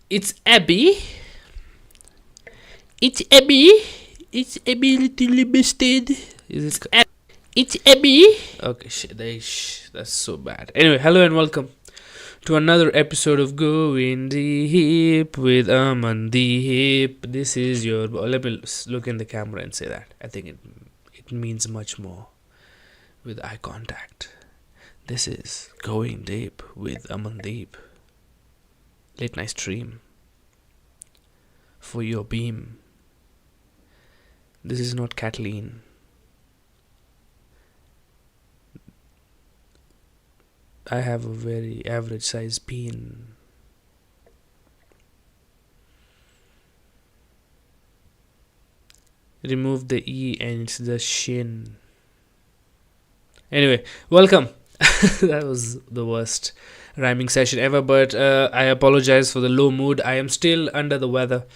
It's Abby. It's Abby. It's Abby little limited. Is it? It's Abby. Okay, shit, that's so bad. Anyway, hello and welcome to another episode of Going Deep with Amandeep. This is your. Let me look in the camera and say that. I think it means much more with eye contact. This is Going Deep with Amandeep. Late night stream for your beam. This is not Kathleen. I have a very average size peen. Remove the E and it's the shin. Anyway, welcome. That was the worst rhyming session ever, but I apologize for the low mood. I am still under the weather.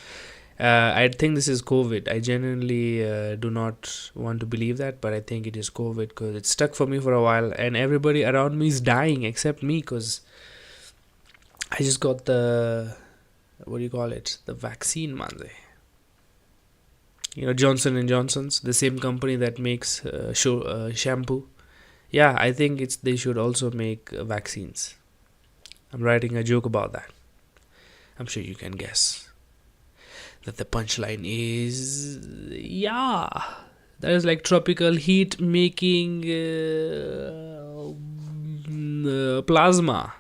I think this is COVID. I genuinely do not want to believe that, but I think it is COVID because it stuck for me for a while and everybody around me is dying except me because I just got the, what do you call it? The vaccine, man. You know, Johnson & Johnson's, the same company that makes shampoo. Yeah, I think they should also make vaccines. I'm writing a joke about that. I'm sure you can guess that the punchline is, yeah, that is like tropical heat making plasma.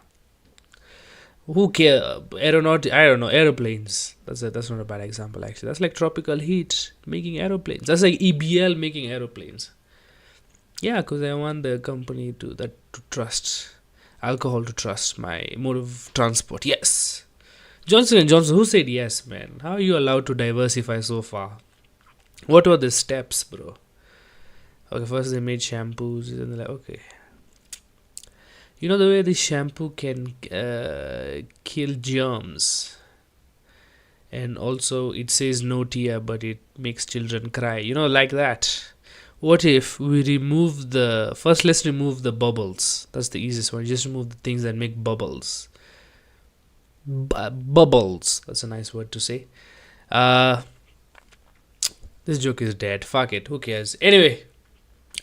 Who care? I don't know, aeroplanes. That's not a bad example actually. That's like tropical heat making aeroplanes. That's like EBL making aeroplanes. Yeah, because I want the company to trust alcohol, to trust my mode of transport. Yes. Johnson & Johnson, who said yes, man? How are you allowed to diversify so far? What were the steps, bro? Okay, first they made shampoos, and they're like, okay. You know the way this shampoo can kill germs? And also it says no tear, but it makes children cry. You know, like that. What if we remove let's remove the bubbles. That's the easiest one. Just remove the things that make bubbles. Bubbles. That's a nice word to say. This joke is dead. Fuck it. Who cares? Anyway,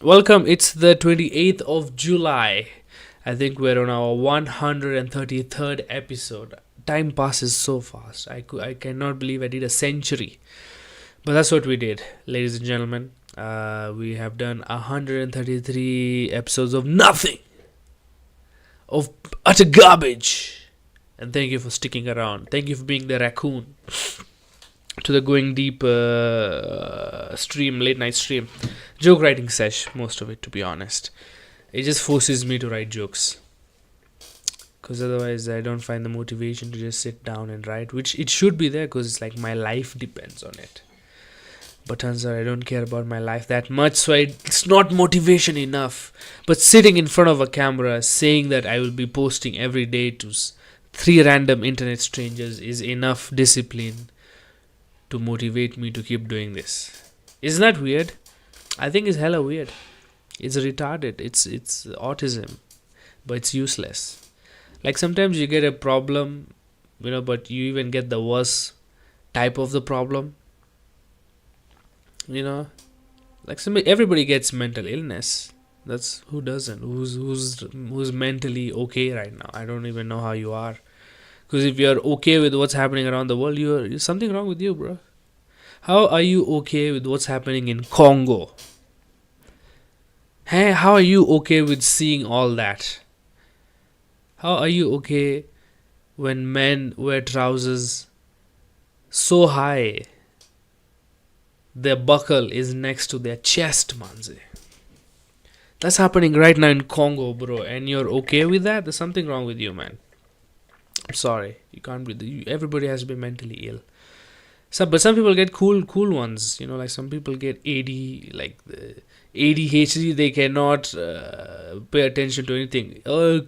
welcome. It's the 28th of July. I think we're on our 133rd episode. Time passes so fast. I cannot believe I did a century. But that's what we did, ladies and gentlemen. We have done 133 episodes of nothing. Of utter garbage. And thank you for sticking around. Thank you for being the raccoon to the Going Deep stream, late night stream. Joke writing sesh, most of it, to be honest. It just forces me to write jokes. Because otherwise I don't find the motivation to just sit down and write. Which it should be there because it's like my life depends on it. But turns out I don't care about my life that much, so it's not motivation enough. But sitting in front of a camera saying that I will be posting every day to 3 random internet strangers is enough discipline to motivate me to keep doing this. Isn't that weird? I think it's hella weird. It's retarded. It's autism, but it's useless. Like sometimes you get a problem, but you even get the worst type of the problem. Like everybody gets mental illness. That's who doesn't. Who's mentally okay right now? I don't even know how you are. Because if you're okay with what's happening around the world, you're something wrong with you, bro. How are you okay with what's happening in Congo? Hey, how are you okay with seeing all that? How are you okay when men wear trousers so high their buckle is next to their chest, manze? That's happening right now in Congo, bro, and you're okay with that? There's something wrong with you, man. I'm sorry, you can't be. Everybody has to be mentally ill. But some people get cool ones. Like some people get AD, like the ADHD. They cannot pay attention to anything.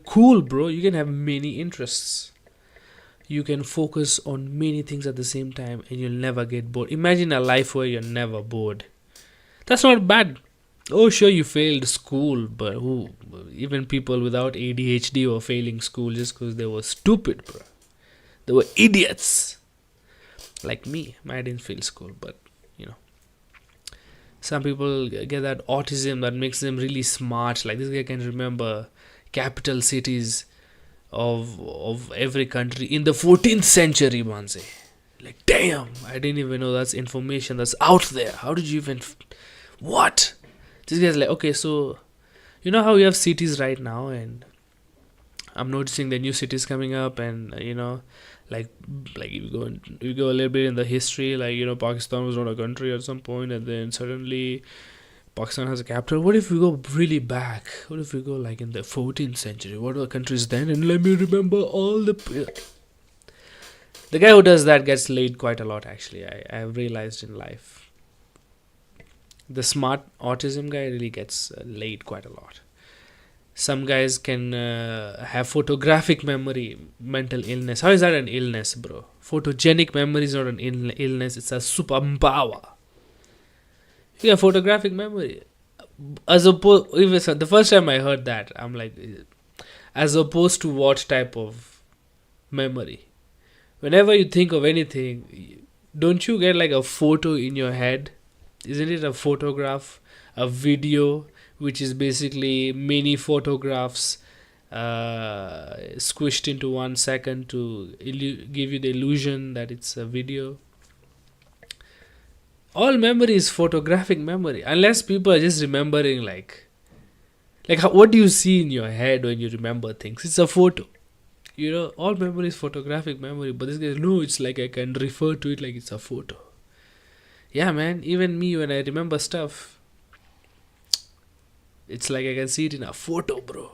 Cool, bro. You can have many interests. You can focus on many things at the same time, and you'll never get bored. Imagine a life where you're never bored. That's not bad. Oh, sure, you failed school, but even people without ADHD were failing school just because they were stupid, bro. They were idiots. Like me. I didn't feel school, but you know. Some people get that autism that makes them really smart. Like this guy can remember capital cities of every country in the 14th century, Manze. Like, damn, I didn't even know that's information that's out there. How did you even. What? This guy's like, okay, so. You know how we have cities right now, and I'm noticing the new cities coming up, and like you go a little bit in the history, like Pakistan was not a country at some point, and then suddenly Pakistan has a capital. What if we go really back? What if we go like in the 14th century? What were countries then? And let me remember all the guy who does that gets laid quite a lot. Actually, I have realized in life, the smart autism guy really gets laid quite a lot. Some guys can have photographic memory, mental illness. How is that an illness, bro? Photogenic memory is not an illness, it's a superpower. You have photographic memory. As opposed, the first time I heard that, I'm like, as opposed to what type of memory? Whenever you think of anything, don't you get like a photo in your head? Isn't it a photograph, a video, which is basically many photographs squished into 1 second to give you the illusion that it's a video? All memory is photographic memory, unless people are just remembering like what do you see in your head when you remember things? It's a photo. All memory is photographic memory, but this guy, no, it's like I can refer to it like it's a photo. Yeah, man, even me, when I remember stuff, it's like I can see it in a photo, bro.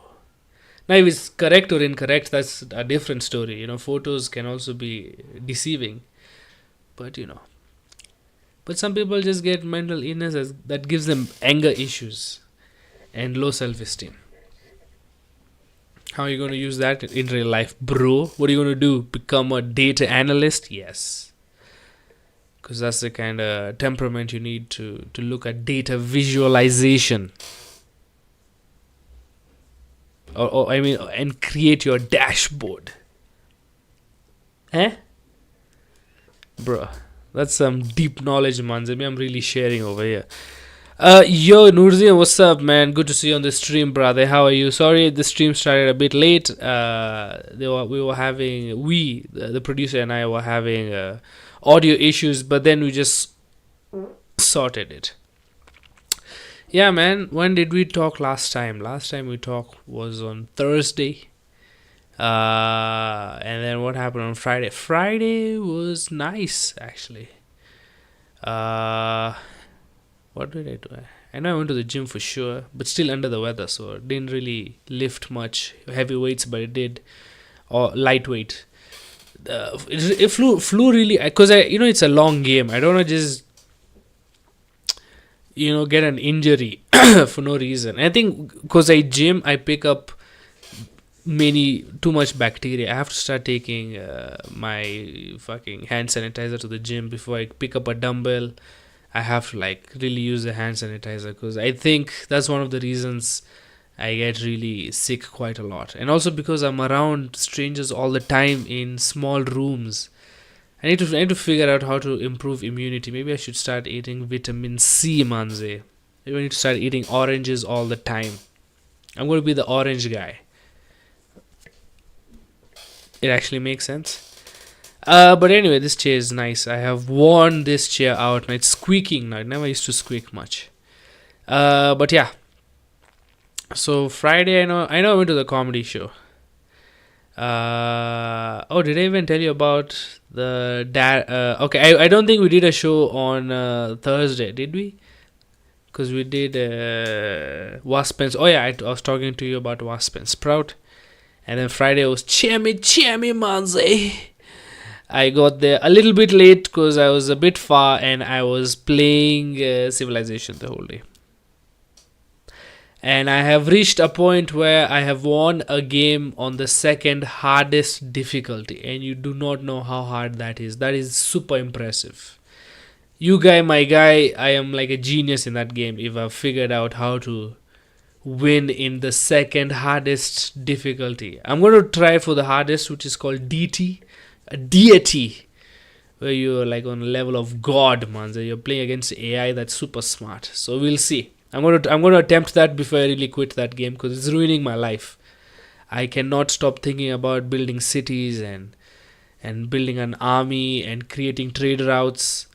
Now, if it's correct or incorrect, that's a different story. Photos can also be deceiving. But, But some people just get mental illness that gives them anger issues and low self-esteem. How are you going to use that in real life, bro? What are you going to do? Become a data analyst? Yes. Because that's the kind of temperament you need to look at data visualization. And create your dashboard. Bro, that's some deep knowledge, man. I'm really sharing over here. Yo, Nurzian, what's up, man? Good to see you on the stream, brother. How are you? Sorry, the stream started a bit late. The producer and I were having audio issues, but then we just sorted it. Yeah, man. When did we talk last time? Last time we talked was on Thursday. And then what happened on Friday? Friday was nice, actually. What did I do? I know I went to the gym for sure, but still under the weather, so I didn't really lift much heavy weights, but it did, or lightweight. It flew really, because it's a long game. I don't want to just get an injury for no reason. I think because I gym, I pick up too much bacteria. I have to start taking my fucking hand sanitizer to the gym before I pick up a dumbbell. I have to really use the hand sanitizer, because I think that's one of the reasons I get really sick quite a lot. And also because I'm around strangers all the time in small rooms. I need to figure out how to improve immunity. Maybe I should start eating vitamin C, manze. Maybe I need to start eating oranges all the time. I'm going to be the orange guy. It actually makes sense. But anyway, this chair is nice. I have worn this chair out. Now it's squeaking now. It never used to squeak much. But yeah. So Friday, I know I went to the comedy show. Did I even tell you about the dad? Okay, I don't think we did a show on Thursday, did we? Because we did Wasp and... Oh yeah, I was talking to you about Wasp and Sprout. And then Friday was Chemi Manze. I got there a little bit late because I was a bit far and I was playing Civilization the whole day. And I have reached a point where I have won a game on the second hardest difficulty. And you do not know how hard that is. That is super impressive. My guy, I am like a genius in that game if I've figured out how to win in the second hardest difficulty. I'm going to try for the hardest, which is called DT. a deity where you're like on a level of God, man. So you're playing against AI that's super smart. So we'll see. I'm gonna attempt that before I really quit that game because it's ruining my life. I cannot stop thinking about building cities and building an army and creating trade routes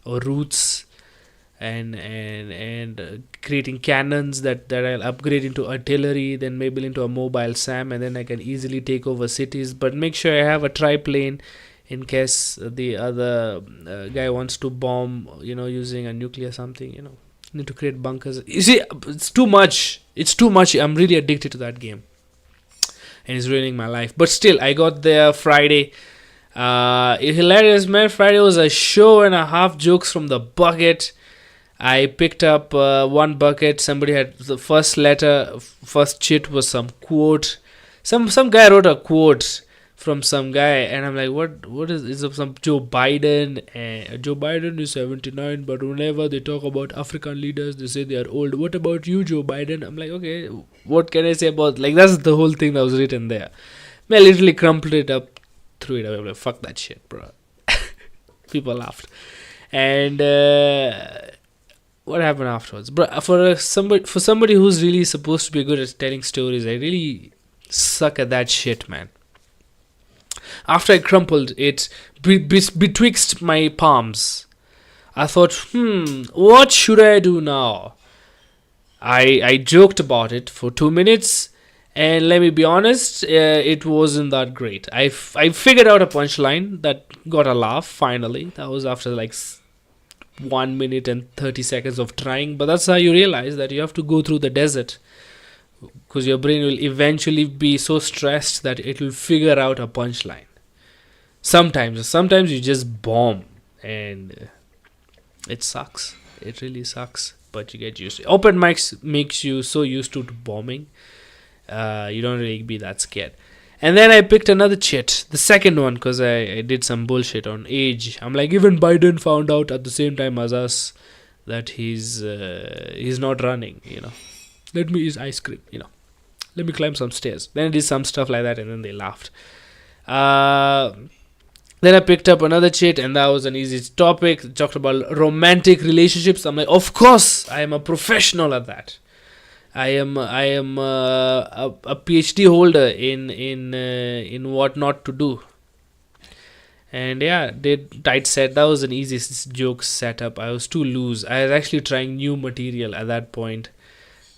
and creating cannons that I'll upgrade into artillery, then maybe into a mobile SAM, and then I can easily take over cities. But make sure I have a triplane in case the other guy wants to bomb, using a nuclear something. Need to create bunkers. You see, it's too much. It's too much. I'm really addicted to that game, and it's ruining my life. But still, I got there Friday. Hilarious, man. Friday was a show and a half, jokes from the bucket. I picked up one bucket. Somebody had the first chit was some quote. Some guy wrote a quote from some guy, and I'm like, what is it? Some Joe Biden? And Joe Biden is 79, but whenever they talk about African leaders, they say they are old. What about you, Joe Biden? I'm like, okay, what can I say about, like, that's the whole thing that was written there. I literally crumpled it up, threw it away. I'm like, fuck that shit, bro. People laughed. And what happened afterwards, bro? For somebody who's really supposed to be good at telling stories, I really suck at that shit, man. After I crumpled it betwixt my palms, I thought, what should I do now? I joked about it for 2 minutes, and let me be honest, it wasn't that great. I figured out a punchline that got a laugh finally. That was after like 1 minute and 30 seconds of trying, but that's how you realize that you have to go through the desert, because your brain will eventually be so stressed that it will figure out a punchline. Sometimes you just bomb, and it sucks. It really sucks, but you get used to it. Open mics makes you so used to bombing, you don't really be that scared. And then I picked another chit, the second one, because I did some bullshit on age. I'm like, even Biden found out at the same time as us that he's not running, Let me eat ice cream, Let me climb some stairs. Then I did some stuff like that, and then they laughed. Then I picked up another chit, and that was an easy topic. It talked about romantic relationships. I'm like, of course, I am a professional at that. I am a PhD holder in what not to do. And yeah, tight set. That was an easy joke setup. I was too loose. I was actually trying new material at that point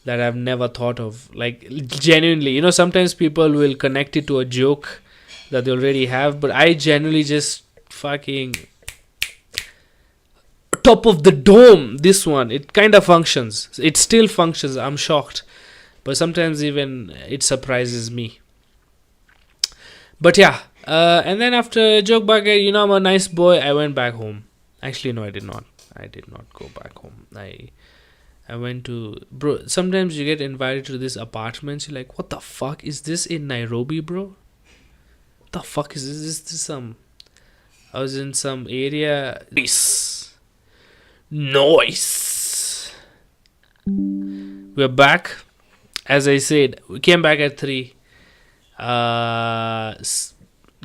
that I've never thought of. Like, genuinely, sometimes people will connect it to a joke that they already have, but I generally just fucking top of the dome. This one, it kind of functions. It still functions. I'm shocked, but sometimes even it surprises me. But yeah, and then after joke bucket, I'm a nice boy. I went back home. Actually, no, I did not. I did not go back home. I went to, bro. Sometimes you get invited to these apartments. You're like, what the fuck is this in Nairobi, bro? What the fuck is this? Is this some? I was in some area. Noise. We're back. As I said, we came back at 3.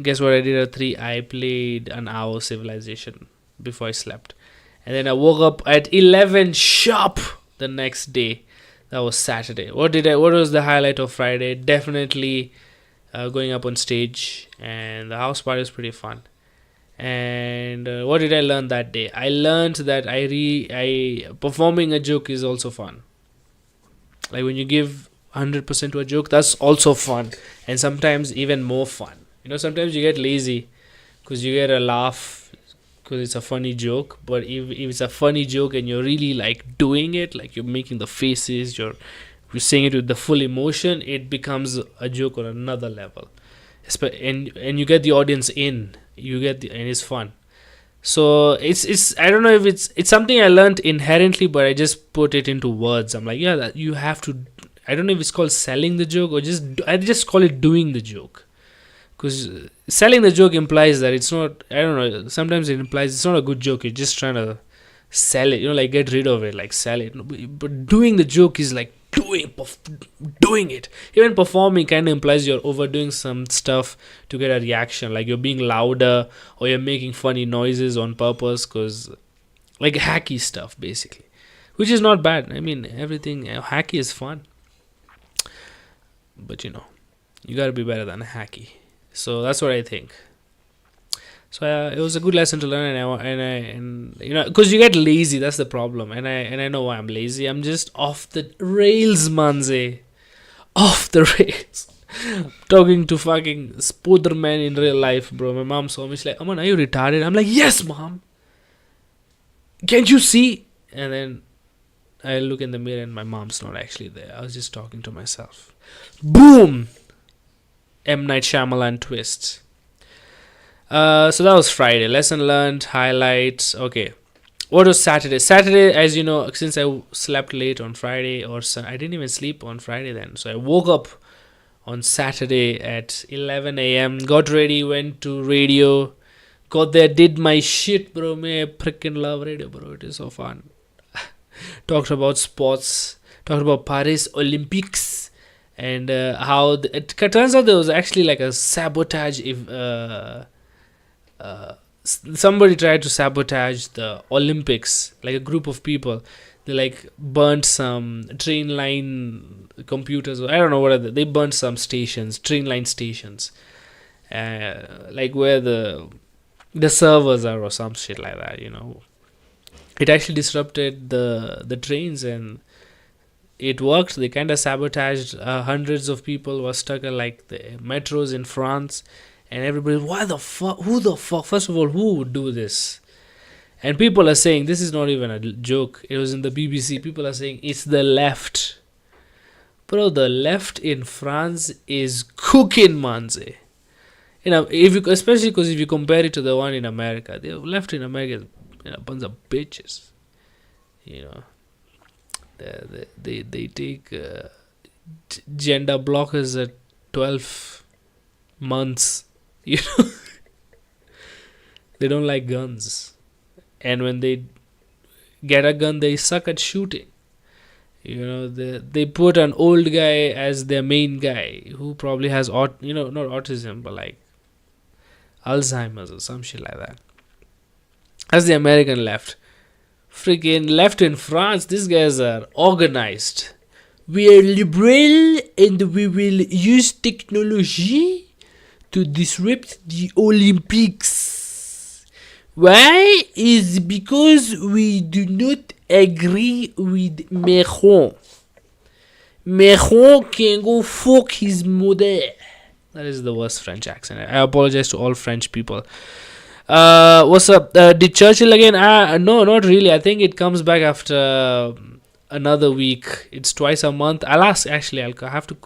Guess what I did at 3? I played an hour Civilization before I slept. And then I woke up at 11 sharp the next day. That was Saturday. What was the highlight of Friday? Definitely going up on stage, and the house party was pretty fun. And what did I learn that day? I learned that performing a joke is also fun. Like, when you give 100% to a joke, that's also fun, and sometimes even more fun. Sometimes you get lazy because you get a laugh because it's a funny joke. But if it's a funny joke and you're really like doing it, like you're making the faces, you're saying it with the full emotion, it becomes a joke on another level. And you get the audience in. And it's fun. So it's I don't know if it's something I learned inherently, but I just put it into words. I'm like, yeah, that you have to. I don't know if it's called selling the joke or I just call it doing the joke. Because selling the joke implies that it's not, I don't know, sometimes it implies it's not a good joke. You're just trying to sell it, like get rid of it, like sell it. But doing the joke is like doing it. Even performing kind of implies you're overdoing some stuff to get a reaction, like you're being louder or you're making funny noises on purpose, because like hacky stuff basically, which is not bad. I mean, everything hacky is fun, but you gotta be better than hacky. So that's what I think. So it was a good lesson to learn, and because you get lazy, that's the problem. And I know why I'm lazy. I'm just off the rails, manze, off the rails. Talking to fucking Spoderman in real life, bro. My mom saw me. She's like, "Aman, are you retarded?" I'm like, "Yes, mom. Can't you see?" And then I look in the mirror, and my mom's not actually there. I was just talking to myself. Boom. M. Night Shyamalan twist. So that was Friday. Lesson learned, highlights. Okay. What was Saturday? Saturday, as you know, since I slept late on Friday, I didn't even sleep on Friday then. So I woke up on Saturday at 11 a.m. Got ready, went to radio. Got there, did my shit, bro. I freaking love radio, bro. It is so fun. Talked about sports. Talked about Paris Olympics. And how it turns out there was actually like a sabotage somebody tried to sabotage the Olympics, like a group of people. They like burnt some train line computers. I don't know what they burnt some stations, train line stations, like where the servers are or some shit like that. It actually disrupted the trains, and it worked. They kind of sabotaged. Hundreds of people were stuck at like the metros in France. And everybody, why the fuck? Who the fuck? First of all, who would do this? And people are saying, this is not even a joke. It was in the BBC. People are saying it's the left. Bro, the left in France is cooking, manze. Especially because if you compare it to the one in America, the left in America is a bunch of bitches. They take gender blockers at 12 months. They don't like guns, and when they get a gun, they suck at shooting. They put an old guy as their main guy who probably has not autism, but like Alzheimer's or some shit like that. That's the American left. Freaking left in France, these guys are organized. We are liberal and we will use technology to disrupt the Olympics. Why? Is because we do not agree with Macron. Macron can go fuck his mother. That is the worst French accent. I apologize to all French people. What's up? Did Churchill again? No, not really. I think it comes back after another week. It's twice a month. I'll ask. Actually, I have to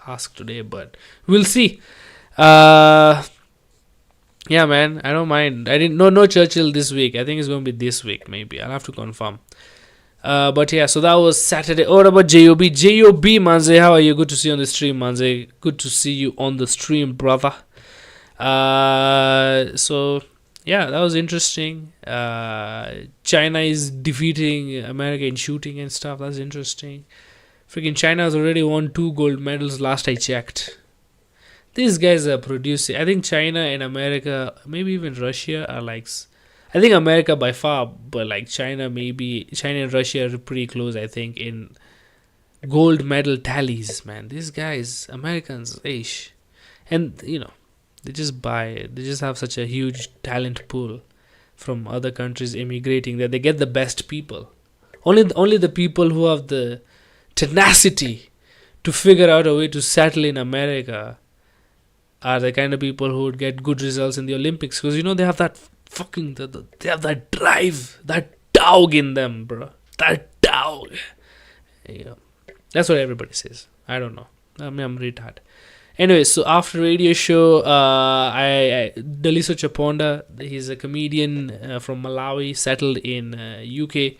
ask today, but we'll see. Yeah, man, I don't mind. I didn't no Churchill this week. I think it's going to be this week, maybe. I'll have to confirm. But yeah, so that was Saturday. What about JOB? JOB, Manze, how are you? Good to see you on the stream, Manze. Good to see you on the stream, brother. So yeah, that was interesting. China is defeating America in shooting and stuff. That's interesting. Freaking China has already won 2 gold medals last I checked. These guys are producing. I think China and America, maybe even Russia, are like. I think America by far, but like China and Russia are pretty close. I think in gold medal tallies, man. These guys, Americans, and they just have such a huge talent pool from other countries immigrating that they get the best people. Only the people who have the tenacity to figure out a way to settle in America are the kind of people who would get good results in the Olympics, because they have that they have that drive, that dog in them, bro. That dog. That's what everybody says. I don't know. I'm retarded. Anyway, so after radio show, Daliso Chaponda, he's a comedian from Malawi, settled in UK.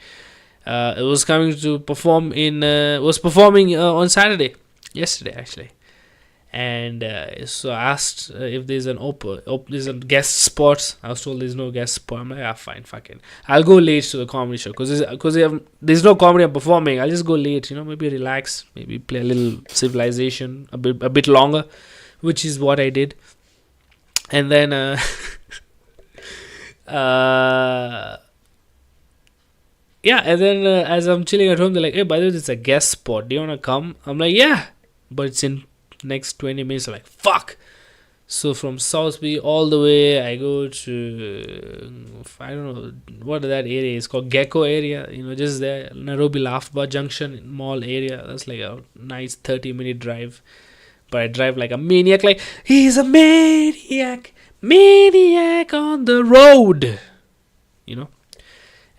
Was coming to perform was performing on Saturday, yesterday actually. And so I asked if there's an there's a guest spot. I was told there's no guest spot. I'm like, ah, fine, fucking, I'll go late to the comedy show because there's no comedy I'm performing. I'll just go late, maybe relax, maybe play a little Civilization a bit longer, which is what I did. And then yeah, and then as I'm chilling at home, they're like, hey, by the way, it's a guest spot. Do you want to come? I'm like, yeah, but it's in next 20 minutes. I'm like, fuck. So from Southby all the way, I go to, I don't know what that area is called, Gecko area, just there, Nairobi Laughbar Junction Mall area. That's like a nice 30-minute drive. But I drive like a maniac, like, he's a maniac on the road,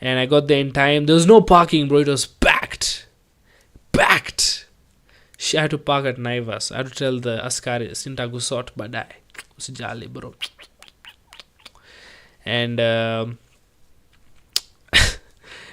And I got there in time. There was no parking, bro. It was packed. I had to park at Naivas. I had to tell the askari, Sinta Gusot Badai. Usijali, bro. And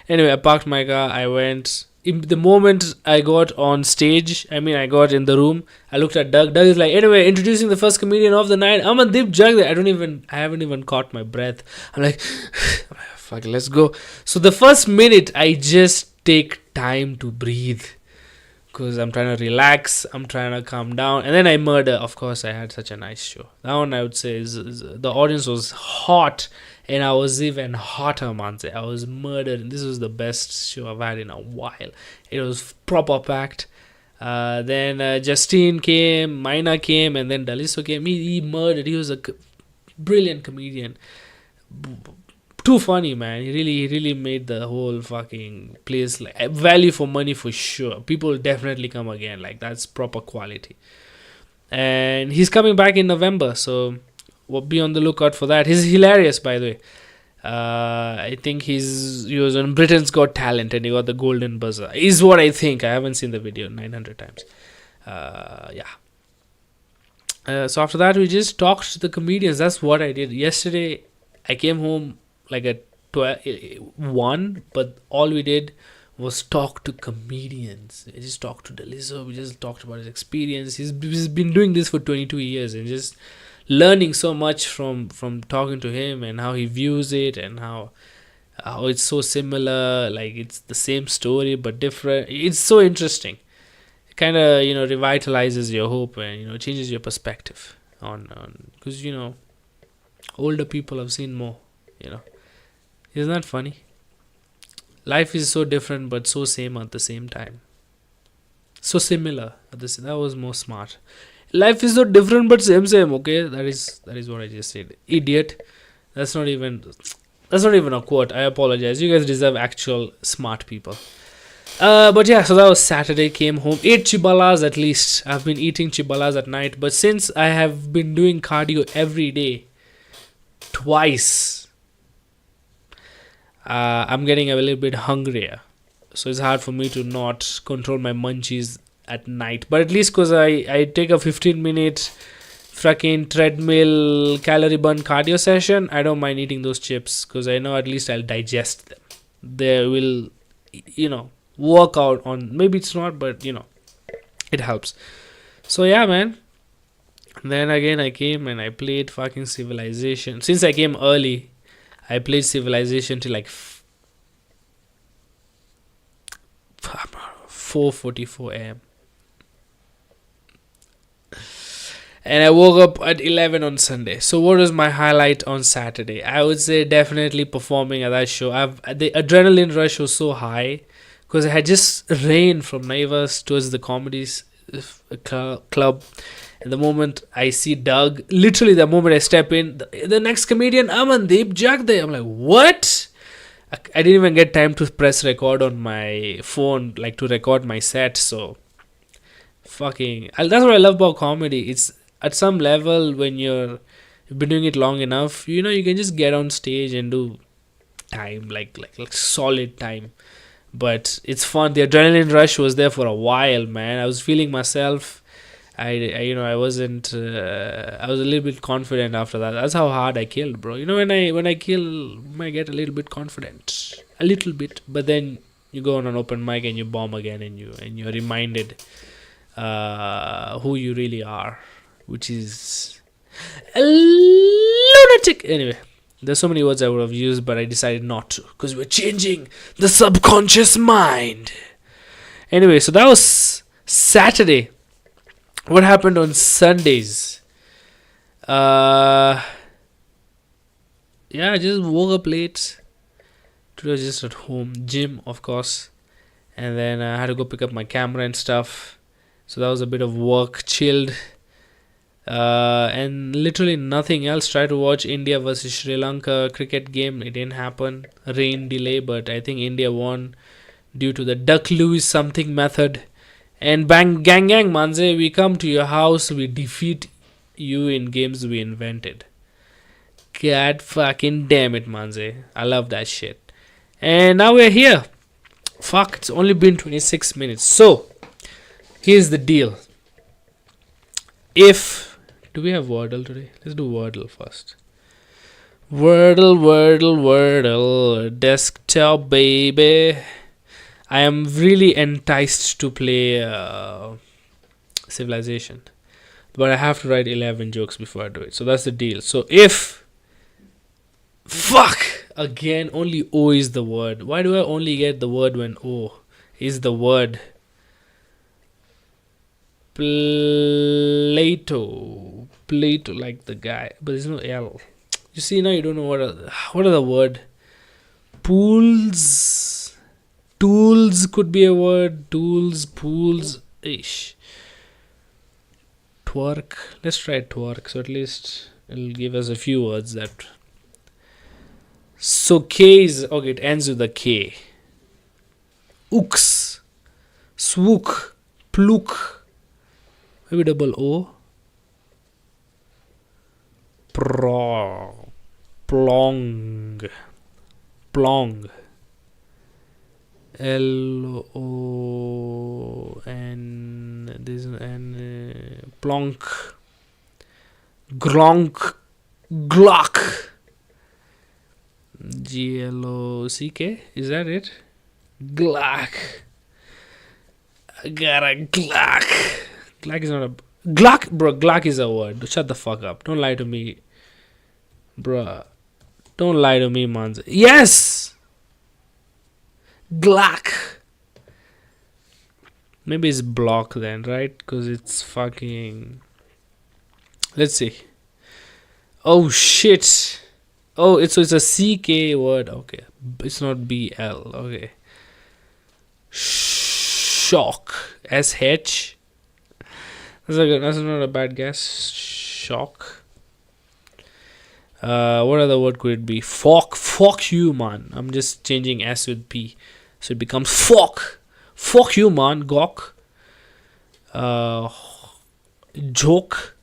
anyway, I parked my car. I went. In the moment I got on stage, I got in the room, I looked at Doug. Doug is like, anyway, introducing the first comedian of the night, Amandeep Jagde. I haven't even caught my breath. I'm like, fuck, let's go. So the first minute, I just take time to breathe. Because I'm trying to relax, I'm trying to calm down, and then I murder. Of course, I had such a nice show. That one, I would say, is the audience was hot, and I was even hotter, man. I was murdered, and this was the best show I've had in a while. It was proper packed. Then Justine came, Maina came, and then Daliso came. He murdered. He was a brilliant comedian. Too funny, man. He really made the whole fucking place like value for money for sure. People definitely come again. Like, that's proper quality. And he's coming back in November, so we'll be on the lookout for that. He's hilarious, by the way. I think he was on Britain's Got Talent and he got the golden buzzer. Is what I think. I haven't seen the video 900 times. Yeah. So after that, we just talked to the comedians. That's what I did yesterday. I came home like at 1, but all we did was talk to comedians. We just talked to Deliso. We just talked about his experience. He's been doing this for 22 years and just learning so much from talking to him and how he views it and how it's so similar. Like, it's the same story but different. It's so interesting. It kind of revitalizes your hope and changes your perspective on because older people have seen more. Isn't that funny? Life is so different but so same at the same time. So similar at the same. That was more smart. Life is so different but same. Okay, that is what I just said. Idiot. That's not even a quote. I apologize. You guys deserve actual smart people. But yeah, so that was Saturday. Came home, ate chibalas at least. I've been eating chibalas at night, but since I have been doing cardio every day, twice, I'm getting a little bit hungrier, so it's hard for me to not control my munchies at night. But at least because I take a 15-minute fucking treadmill calorie burn cardio session, I don't mind eating those chips because I know at least I'll digest them. They will, work out on, maybe it's not, but it helps. So yeah, man. Then again, I came and I played fucking Civilization. Since I came early, I played Civilization till like 4:44 a.m. And I woke up at 11 on Sunday. So what was my highlight on Saturday? I would say definitely performing at that show. The adrenaline rush was so high because I had just ran from Naivas towards the comedy club. And the moment I see Doug, literally the moment I step in, the next comedian, Amandeep Jagde. I'm like, what? I didn't even get time to press record on my phone, like to record my set. So, that's what I love about comedy. It's at some level when you've been doing it long enough, you can just get on stage and do time, like solid time. But it's fun. The adrenaline rush was there for a while, man. I was feeling myself. I wasn't. I was a little bit confident after that. That's how hard I killed, bro. When I kill, I get a little bit confident, a little bit. But then you go on an open mic and you bomb again, and you're reminded who you really are, which is a lunatic. Anyway, there's so many words I would have used, but I decided not to because we're changing the subconscious mind. Anyway, so that was Saturday. What happened on Sundays? Yeah, I just woke up late. Today I was just at home, gym of course, and then I had to go pick up my camera and stuff. So that was a bit of work, chilled, and literally nothing else. Tried to watch India versus Sri Lanka cricket game. It didn't happen. Rain delay, but I think India won due to the Duck Lewis something method. And bang, gang, manze, we come to your house, we defeat you in games we invented. God fucking damn it, manze. I love that shit. And now we're here. Fuck, it's only been 26 minutes. So, here's the deal. Do we have Wordle today? Let's do Wordle first. Wordle, desktop baby. I am really enticed to play Civilization, but I have to write 11 jokes before I do it. So that's the deal. So fuck again, only O is the word. Why do I only get the word when O is the word? Plato, like the guy, but there's no L. You see, now you don't know what are the word. Tools could be a word. Pools, ish. Twerk. Let's try twerk. So at least it'll give us a few words that. So K is okay. It ends with a K. Ooks, swook, pluk. Maybe double O. Plong. L-O-N, this N, plonk, gronk, glock, G-L-O-C-K, is that it? Glock. I got a Glock. Glock is not a... Glock, bro, Glock is a word. Shut the fuck up. Don't lie to me. Bro. Don't lie to me, man. Yes! Glock. Maybe it's block then, right? Because it's fucking... Let's see. Oh, shit. Oh, it's a CK word. Okay. It's not BL. Okay. Shock. SH. That's not a bad guess. Shock. What other word could it be? Fuck you, man. I'm just changing S with P, so it becomes fuck you, man. Gawk. Joke.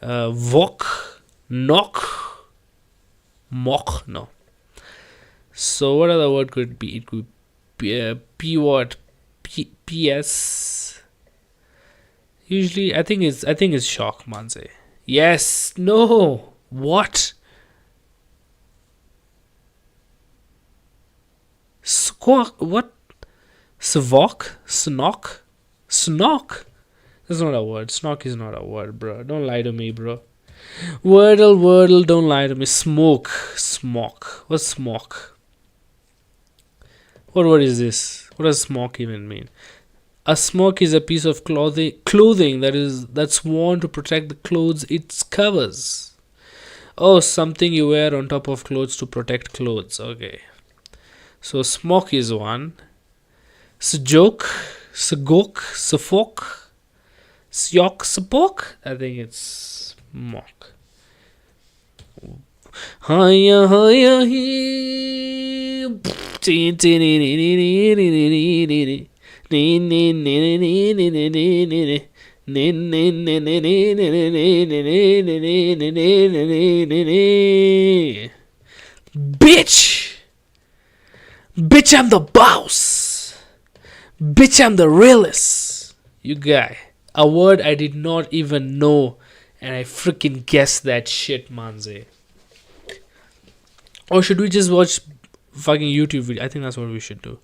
Vok. Knock. Mock. No. So what other word could it be? It could be P what? PS. Usually, I think it's shock, manze. Yes. No. What? Squawk? What? Svok? Snock? Snock? That's not a word. Snock is not a word, bro. Don't lie to me, bro. Wordle, don't lie to me. Smoke. Smock. What's smock? What word is this? What does smock even mean? A smock is a piece of clothing that's worn to protect the clothes it covers. Oh, something you wear on top of clothes to protect clothes. Okay. So smock is one. Sjoke, Sagok, Suffolk, Syok, Sapok. I think it's mock. Hiya, hiya, he. Bitch, I'm the boss. Bitch, I'm the realest. You guy. A word I did not even know, and I freaking guessed that shit, manze. Or should we just watch fucking YouTube videos? I think that's what we should do.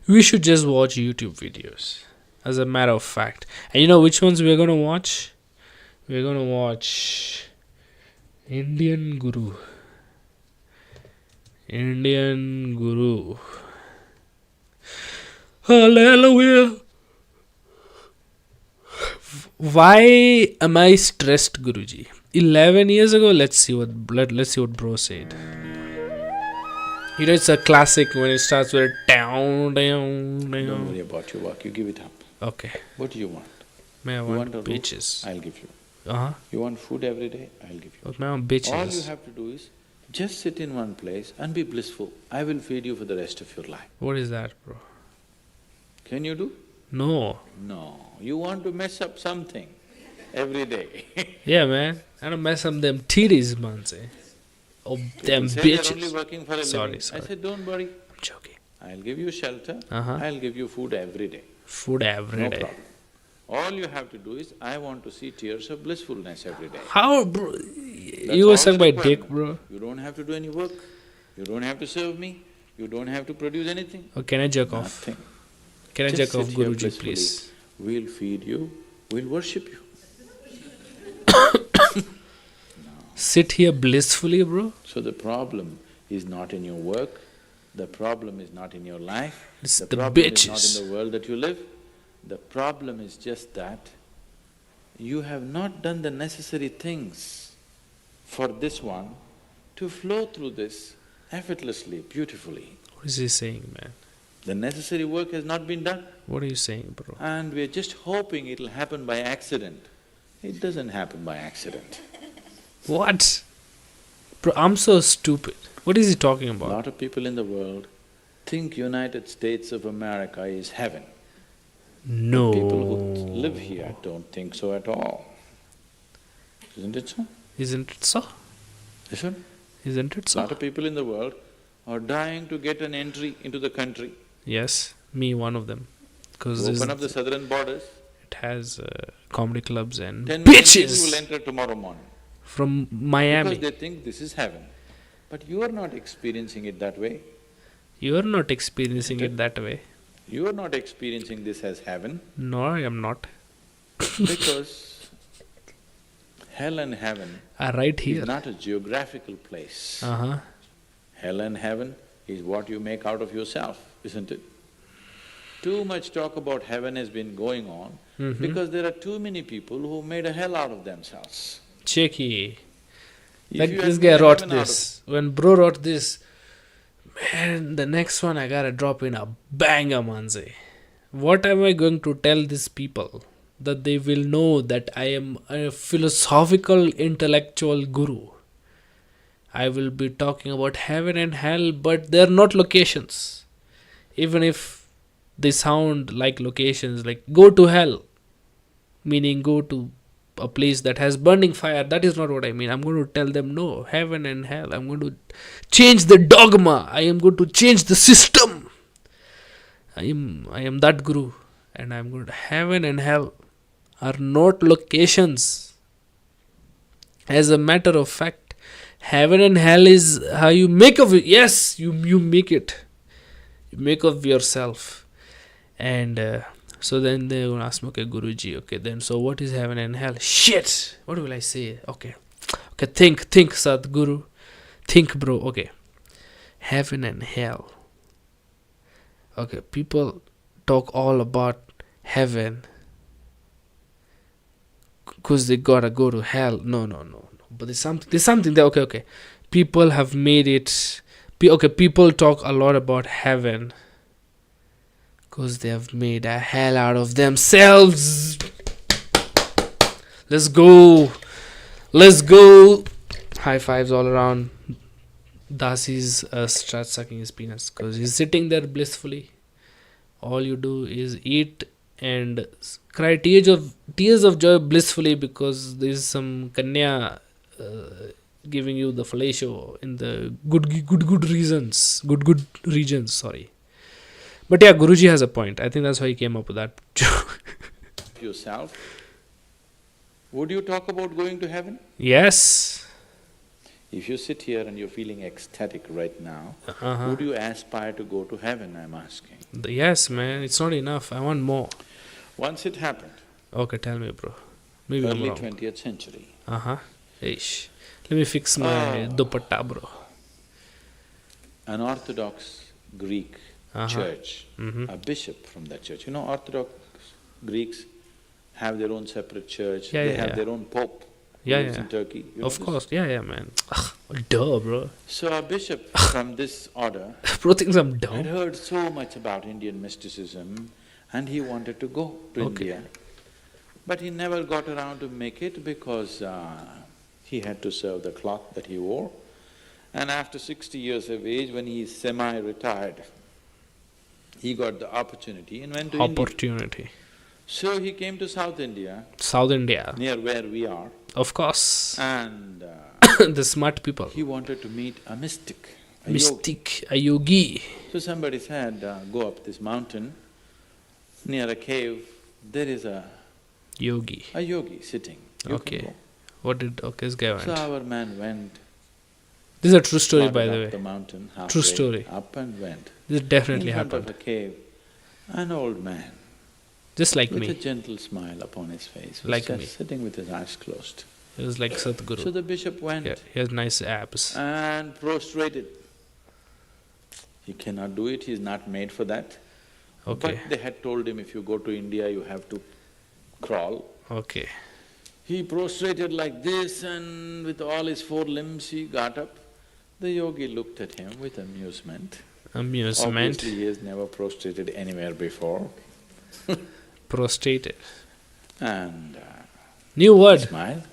We should just watch YouTube videos. as a matter of fact. And you know which ones we're gonna watch? We're gonna watch Indian Guru. Indian Guru. Hallelujah. Why am I stressed, Guruji? 11 years ago, let's see what bro said. You know, it's a classic when it starts with down. Don't worry about your work, you give it up. Okay. What do you want? May I You want want a roof? bitches? I'll give you. Uh-huh. You want food every day? I'll give you. But may I want bitches? All you have to do is just sit in one place and be blissful. I will feed you for the rest of your life. What is that, bro? Can you do? No. No. You want to mess up something every day. Yeah, man. I don't mess up them titties, man. Say. Oh, them People say bitches. they're only working for a living. Sorry. I said, don't worry, I'm joking. I'll give you shelter, Uh-huh. I'll give you food every day. Food every No day. problem. All you have to do is, I want to see tears of blissfulness every day. How, bro? That's You were all sucked the by dick, requirement. bro. You don't have to do any work, you don't have to serve me, you don't have to produce anything. Oh, can I jerk off? Nothing. Can I Just jerk off, sit here Guruji, blissfully. please? We'll feed you, we'll worship you. Sit here blissfully, bro. So the problem is not in your work, the problem is not in your life, It's the the problem is bitches. not in the world that you live. The problem is just that you have not done the necessary things for this one to flow through this effortlessly, beautifully. What is he saying, man? The necessary work has not been done What are you saying, bro? and we're just hoping it'll happen by accident. It doesn't happen by accident. What? Bro, I'm so stupid. What is he talking A about? lot of people in the world think United States of America is heaven. No. People who live here don't think so at all. Isn't it so? Isn't it so? Listen, Isn't it a lot so? of people in the world are dying to get an entry into the country. Yes, me one of them. Because Open up the southern borders, it has comedy clubs and 10 million people will bitches enter tomorrow morning. from Because Miami. they think this is heaven. But you are not experiencing it that way. You are not experiencing it that way. You are not experiencing this as heaven No, I am not. because hell and heaven Right is here. not a geographical place. Uh-huh. Hell and heaven is what you make out of yourself, isn't it? Too much talk about heaven has been going on because there are too many people who made a hell out of themselves. Cheeky. If Like you this had guy made a wrote heaven out of- this. When bro wrote this, man, the next one I gotta drop in a banger, manze. What am I going to tell these people? That they will know that I am a philosophical, intellectual guru. I will be talking about heaven and hell, but they're not locations. Even if they sound like locations, like go to hell, meaning go to a place that has burning fire. That is not what I mean. I'm going to tell them no, heaven and hell. I'm going to change the dogma. I am going to change the system. I am that guru, and I'm going to heaven and hell are not locations. As a matter of fact, heaven and hell is how you make of it. Yes, you make it. You make of yourself. And so then they're going to ask me, okay, Guruji, okay, then so what is heaven and hell? Shit! What will I say? Okay, think, Sadhguru. Think, bro, okay. Heaven and hell. Okay, people talk all about heaven because they gotta go to hell. No. But there's something there. Okay. People have made it. People talk a lot about heaven because they have made a hell out of themselves. Let's go. High fives all around. Dasi's start sucking his peanuts because he's sitting there blissfully. All you do is eat and cry tears of joy blissfully because there is some Kenya giving you the fellatio in the good regions. Sorry, but yeah, Guruji has a point. I think that's why he came up with that joke. yourself, would you talk about going to heaven? Yes. If you sit here and you're feeling ecstatic right now, Uh-huh. would you aspire to go to heaven, I'm asking? Yes, man. It's not enough. I want more. Once it happened, Okay, tell me, bro. Maybe I'm early wrong. 20th century. Ish. Let me fix my dupatta, bro. An Orthodox Greek church, a bishop from that church. You know, Orthodox Greeks have their own separate church. Yeah, They yeah, have yeah. their own pope who Yeah, lives yeah. in Turkey. You know Of this? course. Yeah, man. Duh, bro. So a bishop from this order Bro thinks I'm had dumb. heard so much about Indian mysticism and he wanted to go to India. But he never got around to make it because he had to serve the cloth that he wore. And after 60 years of age, when he is semi-retired, he got the opportunity and went to India. Opportunity. So he came to South India, South India. near where we are, Of course. and The smart people. he wanted to meet a mystic, a yogi. Mystic, a yogi. So somebody said, go up this mountain, near a cave, there is a Yogi. yogi sitting. You can Okay. go. What did this guy So went? our man went, This is a true story, by plodded the up the way. mountain halfway, True story. up and went. This definitely In front happened. of a cave, an old man Just like with a me. gentle smile upon his face, was Like just me. sitting with his eyes closed. It was like So Sadhguru. the bishop went Yeah, he has nice abs. and prostrated. He cannot do it, he's not made for that. Okay. But they had told him, if you go to India, you have to crawl. Okay. He prostrated like this and with all his four limbs he got up. The yogi looked at him with amusement. Amusement. Obviously he has never prostrated anywhere before. Prostrated. And New word. smiled.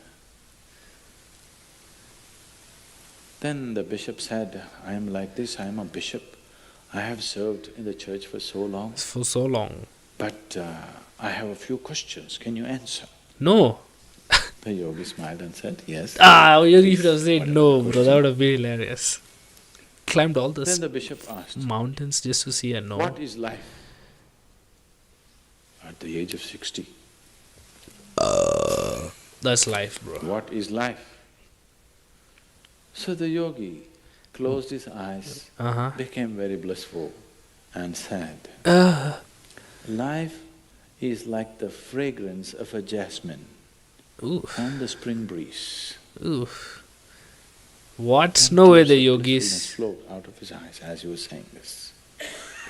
Then the bishop said, I am like this, I am a bishop. I have served in the church for so long, For so long. but I have a few questions, can you answer? No. The yogi smiled and said, yes. You should have said no, bro. That would have been hilarious. Climbed all Then those the bishop asked, mountains just to see a no. what is life? At the age of 60, That's life, bro. what is life? So the yogi closed his eyes, became very blissful and said, life is like the fragrance of a jasmine Oof. on the spring breeze. Oof. What? No way the Tears of blissfulness yogis. flowed out of his eyes as he was saying this.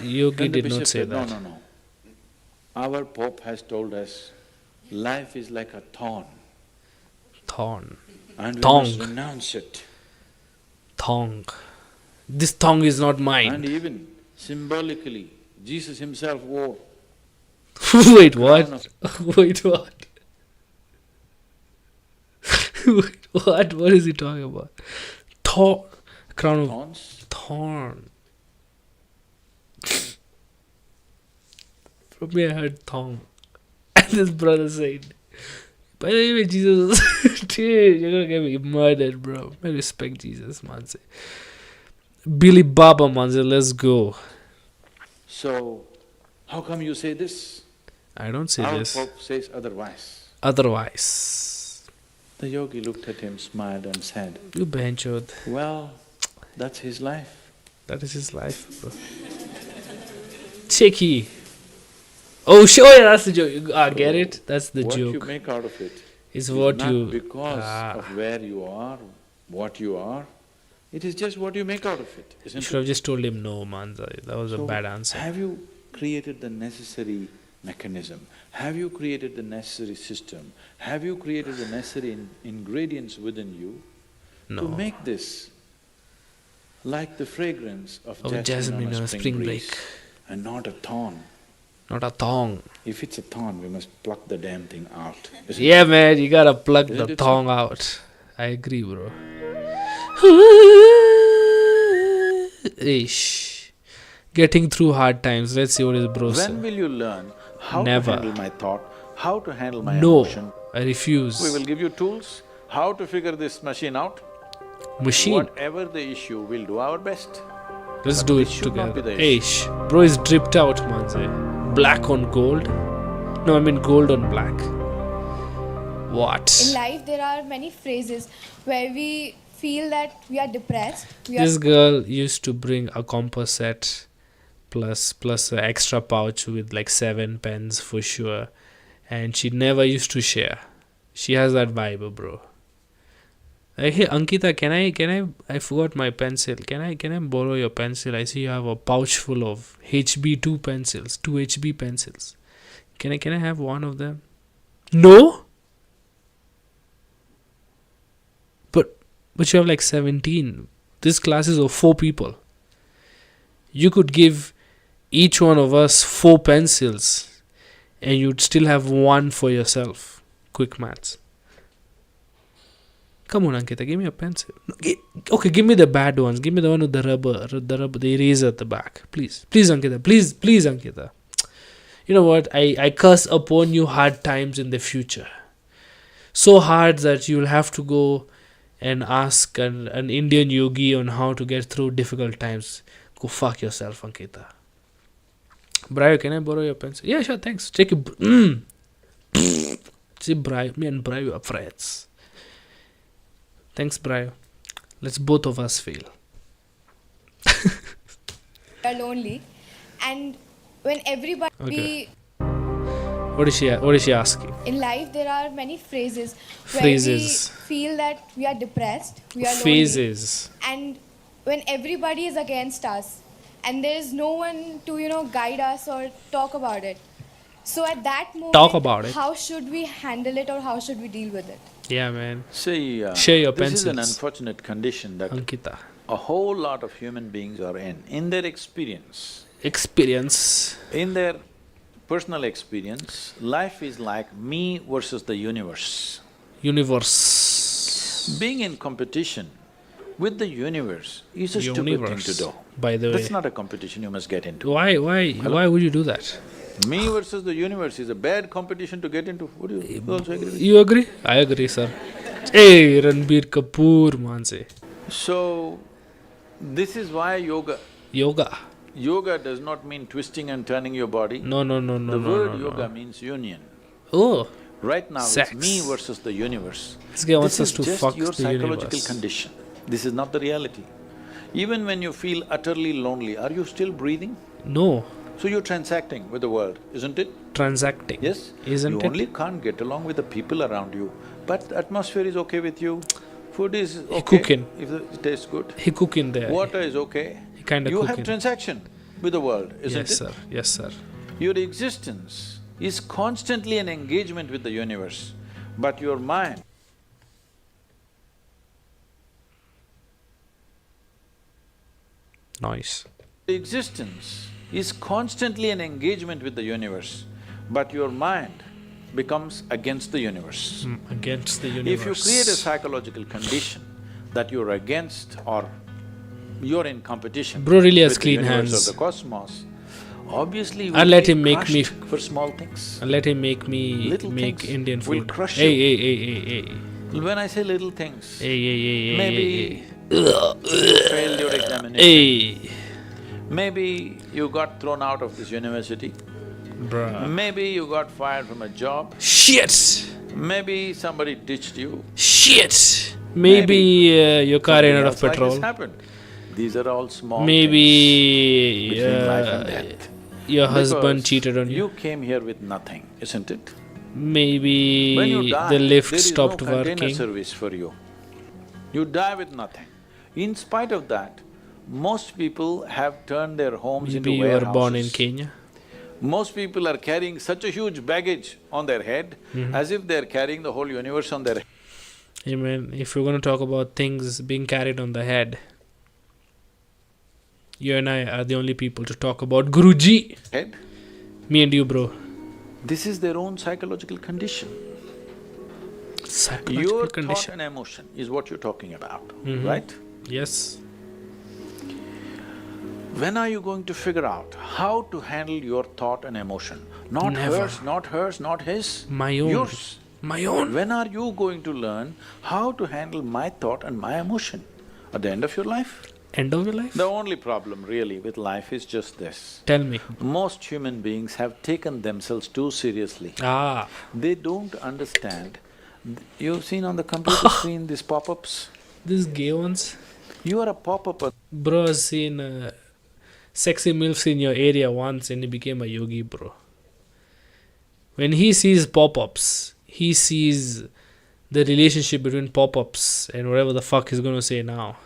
Yogi Then the did not bishop say said, that. no. Our Pope has told us, life is like a thorn Thorn. and we Thong. must renounce it. Thong. This thong is not And mine. even symbolically, Jesus himself wore Wait, crown what? of Wait, what? Wait, what? What is he talking about? Thorn. Crown of thorns. thorn. From me, I heard thong. And this brother said, by the way, Jesus, dude, you're gonna get me murdered, bro. I respect Jesus, man. Billy Baba, man. Let's go. So, how come you say this? I don't say Our this. Pope says otherwise. Otherwise, The yogi looked at him, smiled and said, you benchod. well, that's his life. That is his life, bro. Cheeky. Oh, sure, yeah, that's the joke. Get it? That's the What you joke. make out of it Is is what not you. because of where you are, what you are, it is just what you make out of it, You isn't should it? have just told him no, man. That was a So, bad answer. have you created the necessary mechanism? Have you created the necessary system? Have you created the necessary ingredients within you to No. make this like the fragrance of Of jasmine on on a a spring spring breeze break. and not a thorn? Not a thong. If it's a thorn, we must pluck the damn thing out, isn't Yeah, it? man, you gotta plug Isn't the it so? thong out. I agree, bro. Ish. Getting through hard times. Let's see what his bro When said. will you learn how Never. to handle my thought, how to handle my No, emotion? I refuse. We will give you tools, how to figure this machine out. Machine. Whatever the issue, we'll do our best. Let's But do it this should not be together. the issue. Ish. Bro is dripped out, manze. Black on gold. No, I mean gold on black. What? In life, there are many phrases where we feel that we are depressed. This girl used to bring a compass set plus an extra pouch with like 7 pens for sure. and she never used to share. She has that vibe, bro. Like, hey Ankita, I forgot my pencil. Can I borrow your pencil? I see you have a pouch full of HB2 pencils, 2 HB pencils. Can I have one of them? No? But you have like 17. This class is of 4 people. You could give each one of us 4 pencils and you'd still have one for yourself. Quick maths. Come on, Ankita, give me a pencil. No, okay, give me the bad ones. Give me the one with the rubber, the eraser at the back. Please, Ankita. Please, Ankita. You know what? I curse upon you hard times in the future. So hard that you'll have to go and ask an Indian yogi on how to get through difficult times. Go fuck yourself, Ankita. Brayo, can I borrow your pencil? Yeah, sure, thanks. Take it. See, Brayo, me and Brayo are friends. Thanks, Brayo. Let's both of us fail. are lonely, and when everybody Okay. What is she asking? in life, there are many phrases where Phrases. we feel that we are depressed, we are lonely, Phases. and when everybody is against us, and there is no one to guide us or talk about it. So at that moment, Talk about it. how should we handle it or how should we deal with it? Yeah, man. See, Share your this is an pencils. unfortunate condition that Ankita. a whole lot of human beings are in. In their experience, Experience. in their personal experience, life is like me versus the universe. Universe. Being in competition with the universe is a stupid thing to Universe. do. By the way. That's not a competition you must get into. Why would you do that? Me versus the universe is a bad competition to get into. Would you also agree with me? You agree? I agree, sir. Hey, Ranbir Kapoor, manse. So, this is why Yoga. yoga does not mean twisting and turning your body. No. The word yoga means union. Oh, Right now, Sex. it's me versus the universe. this guy wants This us is to just fuck your the psychological universe. condition. This is not the reality. Even when you feel utterly lonely, are you still breathing? No, So you're transacting with the world, isn't it? transacting. Yes? Isn't You it? only can't get along with the people around you, but the atmosphere is okay with you, food is okay cooking. if it tastes good, He cook in there. water is okay. He kinda You have cooking. transaction with the world, isn't Yes, it? sir. Yes, sir. Your existence is constantly an engagement with the universe, but your mind Nice. existence is constantly an engagement with the universe, but your mind becomes against the universe. Against the universe. If you create a psychological condition that you're against or you're in competition Bro really has with clean the universe hands. or the cosmos, obviously I'll we'll let be him make me crushed for small things. And let him make me Little make things Indian will food. crush Hey, you. hey. When I say little things, Hey. maybe you failed your examination, Hey. maybe you got thrown out of this university, Bruh. maybe you got fired from a job, Shit! maybe somebody ditched you. Shit! Maybe your car Something ran out of else like petrol. this happened. These are all small Maybe things between life and death. your husband Because cheated on you. you came here with nothing, isn't it? When Maybe you die, the lift there is stopped no container working. service for you. You die with nothing. In spite of that, most people have turned their homes Maybe into you were warehouses. born in Kenya. Most people are carrying such a huge baggage on their head, as if they're carrying the whole universe on their I mean, if you're gonna talk about things being carried on the head, you and I are the only people to talk about Guruji. head. Me and you, bro. This is their own psychological condition. Psychological Your thought condition. and emotion is what you're talking about, Mhm. right? Yes. When are you going to figure out how to handle your thought and emotion? Not Never. hers, not his. My own. Yours. My own. When are you going to learn how to handle my thought and my emotion? At the end of your life? End of your life? The only problem really with life is just this. Tell me. Most human beings have taken themselves too seriously. Ah. They don't understand. You've seen on the computer screen these pop-ups? These gay ones? You are a pop-up. Bro has seen sexy milfs in your area once and he became a yogi, bro. When he sees pop-ups, he sees the relationship between pop-ups and whatever the fuck he's gonna say now.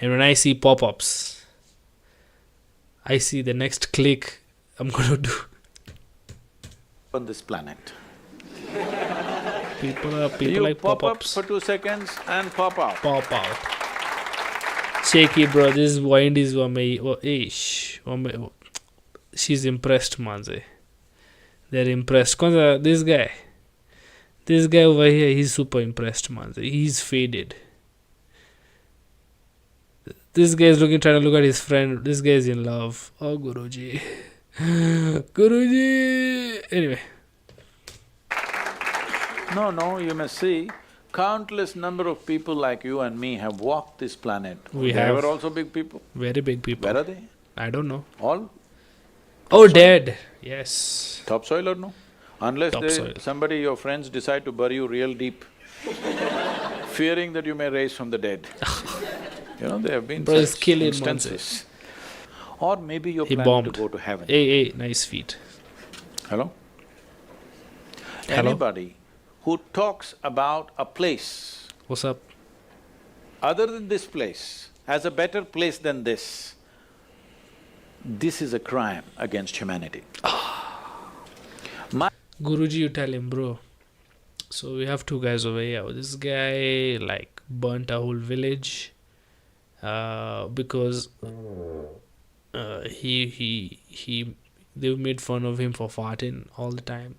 And when I see pop-ups, I see the next click I'm gonna do. On this planet. People You like pop up pop-ups. for 2 seconds and pop out. Pop out. Shaky, bro. This wind is ish. She's impressed, manze. They're impressed. Cause this guy over here, he's super impressed, manze. He's faded. This guy is trying to look at his friend. This guy is in love. Oh, Guruji. Guruji. Anyway. No, you must see, countless number of people like you and me have walked this planet. We They have. were also big people. Very big people. Where are they? I don't know. All Oh, dead. Yes. topsoil or no? Unless Topsoil. somebody, your friends decide to bury you real deep, fearing that you may rise from the dead. You know, there have been Bro, he's such killing instances. Or maybe you're He planning to bombed. go to heaven. Hey, nice feet. Hello? Hello? Anybody who talks about a place What's up? other than this place, as a better place than this is a crime against humanity. Guruji, you tell him, bro. So we have two guys over here. This guy like burnt a whole village because they made fun of him for farting all the time.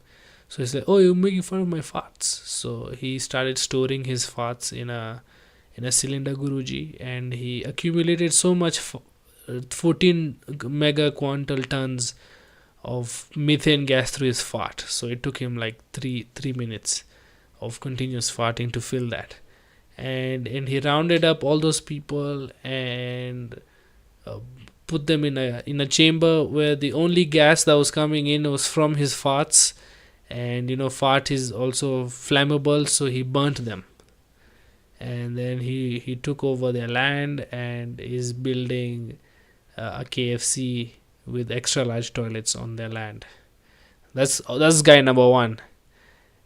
So he's like, "Oh, you're making fun of my farts." So he started storing his farts in a cylinder, Guruji, and he accumulated so much 14 mega quintal tons of methane gas through his fart. So it took him like three minutes of continuous farting to fill that. And he rounded up all those people and put them in a chamber where the only gas that was coming in was from his farts. And fart is also flammable, so he burnt them. And then he took over their land and is building a KFC with extra large toilets on their land. That's guy number one.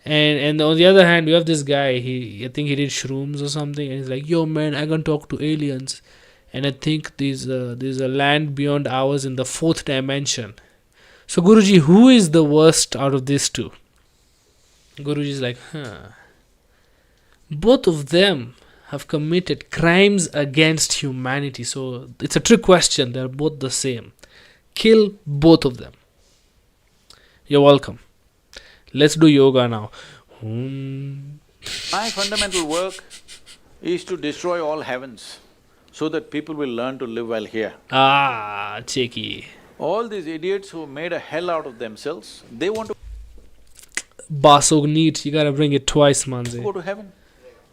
And on the other hand, you have this guy. I think he did shrooms or something, and he's like, "Yo, man, I can talk to aliens, and I think there's a land beyond ours in the 4th dimension." So Guruji, who is the worst out of these two? Guruji is like, both of them have committed crimes against humanity. So it's a trick question. They're both the same. Kill both of them. You're welcome. Let's do yoga now. My fundamental work is to destroy all heavens so that people will learn to live well here. Cheeky. All these idiots who made a hell out of themselves, they want to Baso neat. You gotta bring it twice, go manze. to heaven.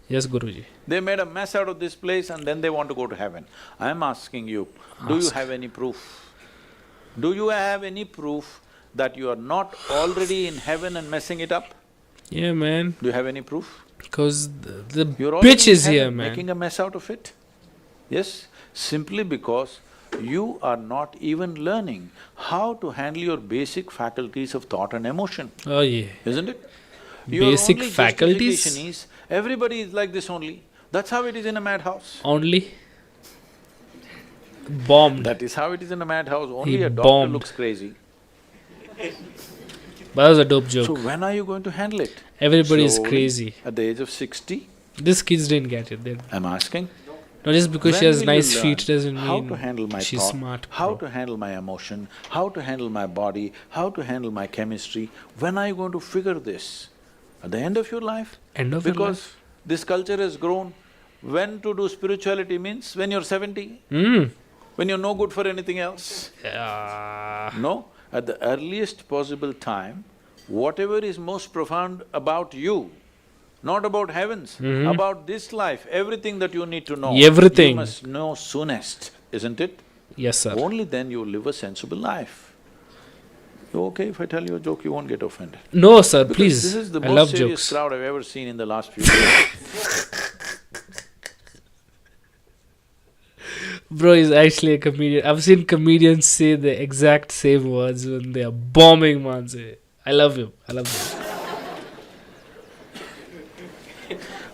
Yes, Guruji. They made a mess out of this place and then they want to go to heaven. I'm asking you, do you Ask. have any proof? Do you have any proof that you are not already in heaven and messing it up? Yeah, man. Do you have any proof? Because the You're already bitch in is here, heaven, man. making a mess out of it. Yes, simply because you are not even learning how to handle your basic faculties of thought and emotion, Oh, yeah. isn't it? Basic Your only faculties? justification is, everybody is like this only. That's how it is in a madhouse. Only bombed. That is how it is in a madhouse, only He a doctor bombed. looks crazy. But that was a dope joke. So when are you going to handle it? Everybody is Slowly, crazy. At the age of 60? These kids didn't get it. I'm asking. Not just because she When has will you nice learn feet doesn't how mean to handle my she's thought, smart. how bro. to handle my emotion, how to handle my body, how to handle my chemistry. When are you going to figure this? At the end of your life? End of your Because life. this culture has grown. When to do spirituality means when you're 70, when you're no good for anything else. No, at the earliest possible time, whatever is most profound about you, not about heavens, about this life, everything that you need to know. Everything. You must know soonest, isn't it? Yes, sir. Only then you live a sensible life. You okay if I tell you a joke, you won't get offended? No, sir, Because please. this is the I most love serious jokes. crowd I've ever seen in the last few years. Bro is actually a comedian. I've seen comedians say the exact same words when they are bombing, manze. I love him. I love him.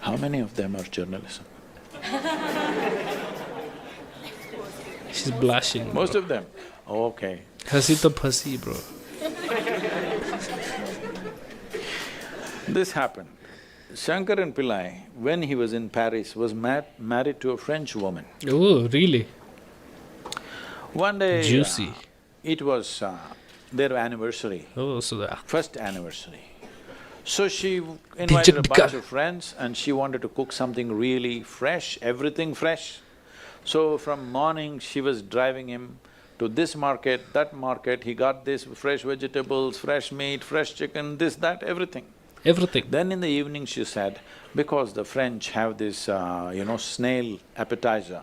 How many of them are journalism? She's blushing. Bro. Most of them. Okay. Hasi to phasi, bro. This happened. Shankaran Pillai, when he was in Paris, was married to a French woman. Oh, really? One day… Juicy. it was their anniversary, Oh, so that… first anniversary. So she invited a Dijak bunch dika. of friends and she wanted to cook something really fresh, everything fresh. So from morning she was driving him to this market, that market, he got this fresh vegetables, fresh meat, fresh chicken, this, that, everything. Everything. Then in the evening she said, because the French have this, snail appetizer,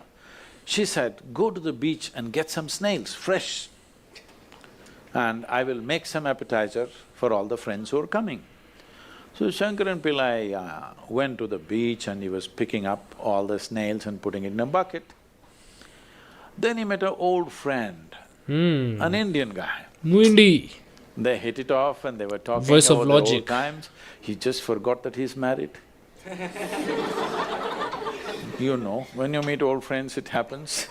she said, go to the beach and get some snails, fresh, and I will make some appetizer for all the friends who are coming. So Shankaran Pillai went to the beach and he was picking up all the snails and putting it in a bucket. Then he met an old friend, an Indian guy. Muindi. They hit it off and they were talking Voice of about the old logic. times. He just forgot that he's married. You know, when you meet old friends, it happens.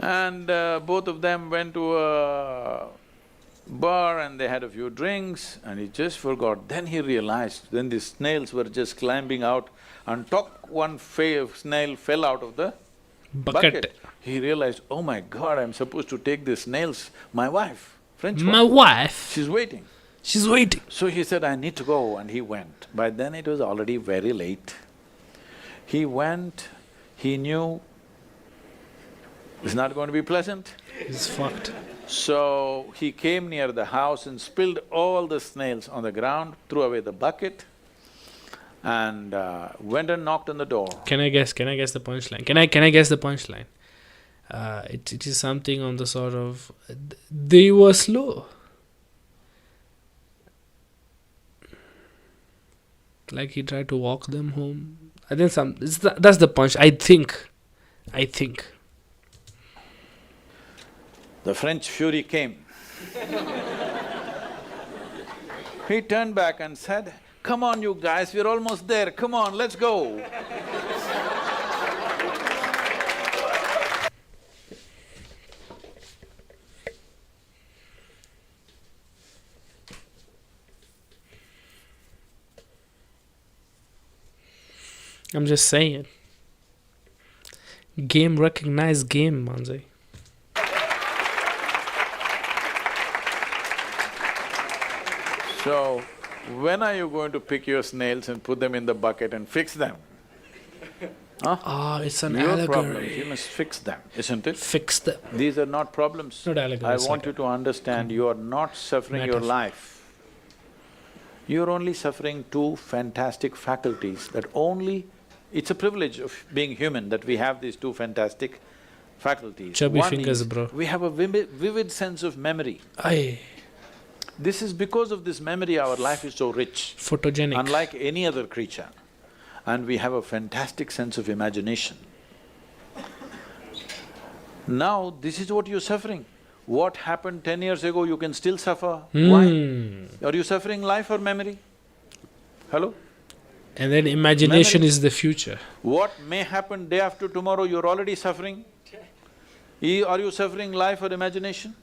And both of them went to a bar and they had a few drinks and he just forgot. Then he realized, then the snails were just climbing out and one snail fell out of the bucket. He realized, oh my God, I'm supposed to take these snails, my wife, French My wife, wife. she's waiting. She's waiting. So he said, I need to go, and he went. By then it was already very late. He went, he knew it's not going to be pleasant. He's fucked. So he came near the house and spilled all the snails on the ground, threw away the bucket and went and knocked on the door. Can I guess the punchline? Can I guess the punchline? It is something on the sort of… They were slow. Like he tried to walk them home. I think that's the punch. I think. The French fury came. He turned back and said, come on you guys, we're almost there, come on, let's go. I'm just saying. Game recognized game, manze. So, when are you going to pick your snails and put them in the bucket and fix them? Huh? Ah, it's an Your problems, allegory. you must fix them, isn't it? Fix them. These are not problems. Not allegory, I it's want like you to understand, you are not suffering your metaphor. life. You're only suffering two fantastic faculties that only… It's a privilege of being human that we have these two fantastic faculties. Chubby One fingers, is, bro. we have a vivid sense of memory. Aye. This is because of this memory our life is so rich, Photogenic. unlike any other creature. And we have a fantastic sense of imagination. Now, this is what you're suffering. What happened 10 years ago, you can still suffer. Why? Are you suffering life or memory? Hello? And then imagination Memory. is the future. What may happen day after tomorrow, you're already suffering. Are you suffering life or imagination?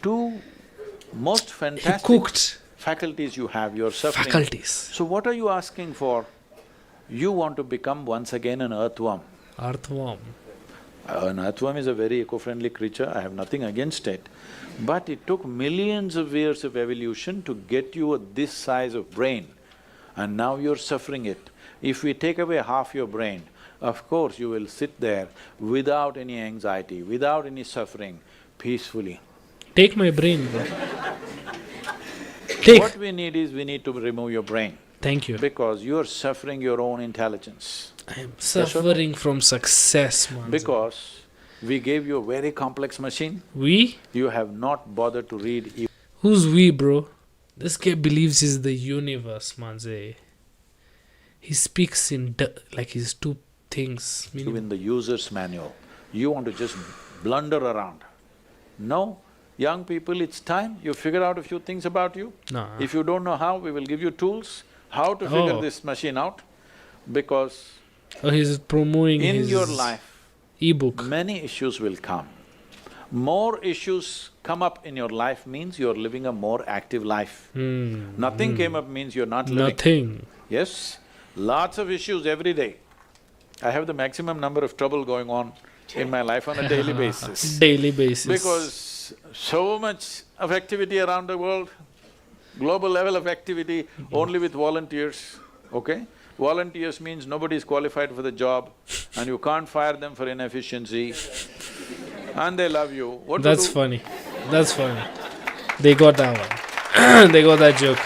Two most He fantastic cooked faculties you have, you're suffering. faculties. So what are you asking for? You want to become once again an earthworm. Earthworm. An earthworm is a very eco-friendly creature, I have nothing against it. But it took millions of years of evolution to get you this size of brain, and now you're suffering it. If we take away half your brain, of course you will sit there without any anxiety, without any suffering, peacefully. Take my brain, bro. Take. What we need is, we need to remove your brain, Thank you. because you're suffering your own intelligence. I am suffering from success, man. Because we gave you a very complex machine, We? you have not bothered to read Who's we, bro? This guy believes he's the universe, manze. He speaks in like he's two things. Meaning, even the user's manual. You want to just blunder around. No, Young people, it's time you figure out a few things about you. Nah. If you don't know how, we will give you tools, how to figure Oh. this machine out. Because Oh, he's promoting in his your life, ebook. many issues will come. More issues come up in your life means you're living a more active life. Nothing came up means you're not living. Nothing. Yes, lots of issues every day. I have the maximum number of trouble going on in my life on a daily basis. Daily basis. Because so much of activity around the world, global level of activity only with volunteers, okay? Volunteers means nobody is qualified for the job and you can't fire them for inefficiency and they love you. What That's to do? funny. That's funny. They got that one. They got that joke.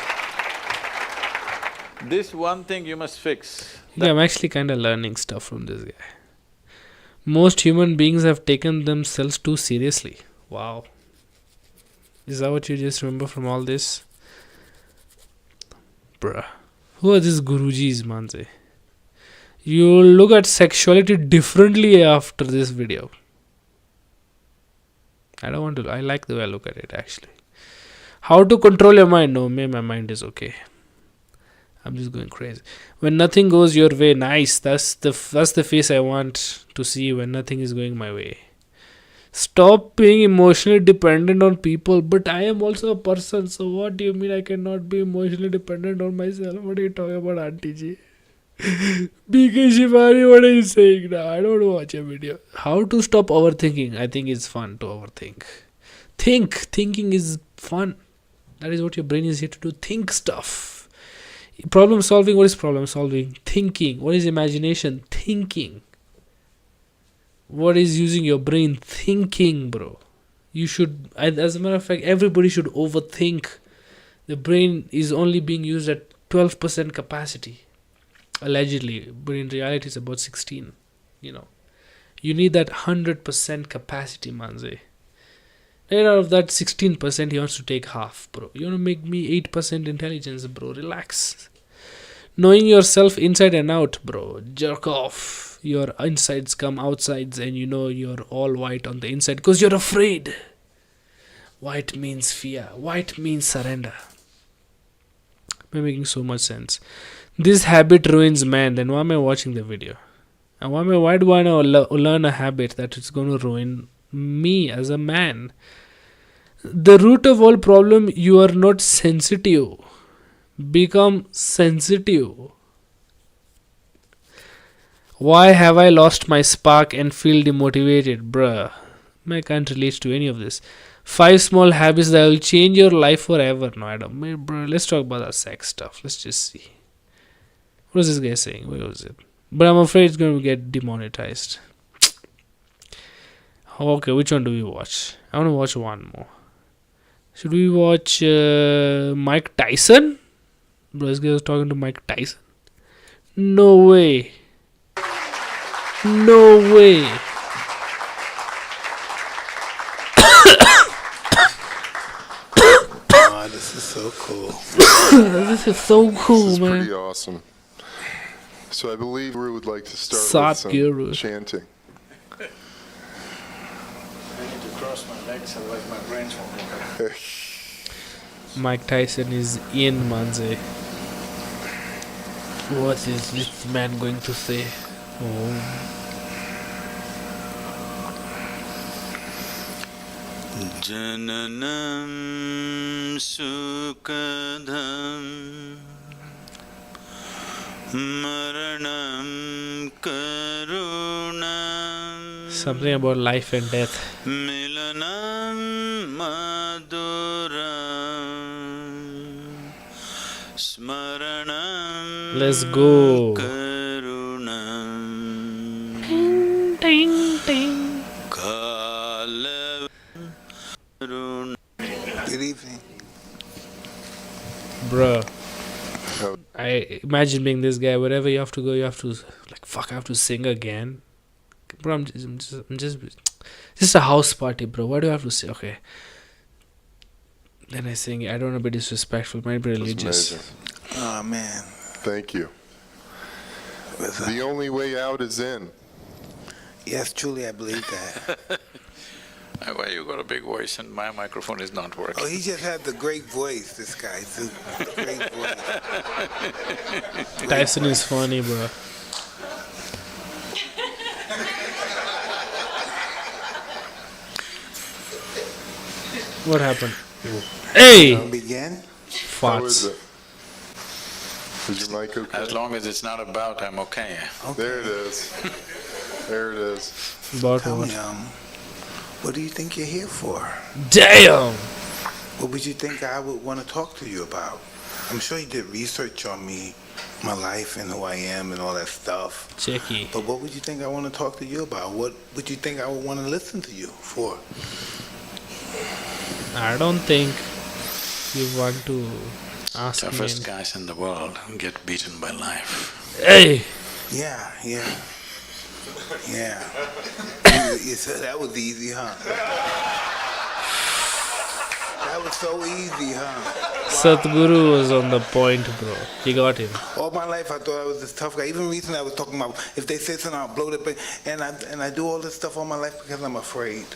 This one thing you must fix. Yeah, I'm actually kinda learning stuff from this guy. Most human beings have taken themselves too seriously. Wow. Is that what you just remember from all this? Bruh. Who are these Gurujis, manze? You'll look at sexuality differently after this video. I don't want to. I like the way I look at it actually. How to control your mind? No, my mind is okay. I'm just going crazy. When nothing goes your way, nice. That's the face I want to see when nothing is going my way. Stop being emotionally dependent on people. But I am also a person. So what do you mean I cannot be emotionally dependent on myself? What are you talking about, Auntie Ji? BK Shivani, what are you saying now? I don't watch a video. How to stop overthinking? I think it's fun to overthink. Thinking is fun. That is what your brain is here to do. Think stuff. Problem solving, what is problem solving? Thinking. What is imagination? Thinking. What is using your brain? Thinking, bro. You should, as a matter of fact, everybody should overthink. The brain is only being used at 12% capacity. Allegedly, but in reality it's about 16, you know. You need that 100% capacity, manze. And out of that 16%, he wants to take half, bro. You want to make me 8% intelligence, bro. Relax. Knowing yourself inside and out, bro. Jerk off. Your insides come outsides and you know you're all white on the inside because you're afraid. White means fear. White means surrender. I'm making so much sense. This habit ruins man. Then why am I watching the video? And why do I learn a habit that is going to ruin me as a man? The root of all problem, you are not sensitive. Become sensitive. Why have I lost my spark and feel demotivated? Bruh, I can't relate to any of this. 5 small habits that will change your life forever. No, I don't. Bruh, let's talk about that sex stuff. Let's just see. What is this guy saying? Where was it? But I'm afraid it's going to get demonetized. Okay, which one do we watch? I want to watch one more. Should we watch Mike Tyson? Bro, this guy was talking to Mike Tyson. No way. No way. Oh, this is so cool. This is so cool, This is man. pretty awesome. So I believe Guru would like to start Sat with some Guru. chanting. I need to cross my legs, otherwise my brains won't work. Mike Tyson is in, manze. What is this man going to say? Oh. Jananam sukadham maranam karunam Something about life and death. milanam maduram smaranam Let's go. karunam Ting, ting, ting. kala Good evening. Bruh. Oh. I imagine being this guy. Wherever you have to go, you have to like fuck. I have to sing again, bro. I'm just a house party, bro. Why do I have to sing? Okay. Then I sing. I don't want to be disrespectful. Might be That's religious. amazing. Oh man. Thank you. The only way out is in. Yes, truly, I believe that. Why you got a big voice and my microphone is not working? Oh, he just had the great voice, this guy. The great voice. Tyson is funny, bro. What happened? Hey! Begin? How is Farts. it? Is your mic okay? As long as it's not about, I'm okay. There it is. There it is. About Tell what? me, what do you think you're here for? Damn! What would you think I would want to talk to you about? I'm sure you did research on me, my life and who I am and all that stuff. Checky. But what would you think I want to talk to you about? What would you think I would want to listen to you for? I don't think you want to ask me. Toughest guys in the world get beaten by life. Hey! Yeah. You said that was easy, huh? That was so easy, huh? Satguru was on the point, bro. He got him. All my life I thought I was this tough guy. Even recently I was talking about if they say something, I'll blow the brain. And I do all this stuff all my life because I'm afraid.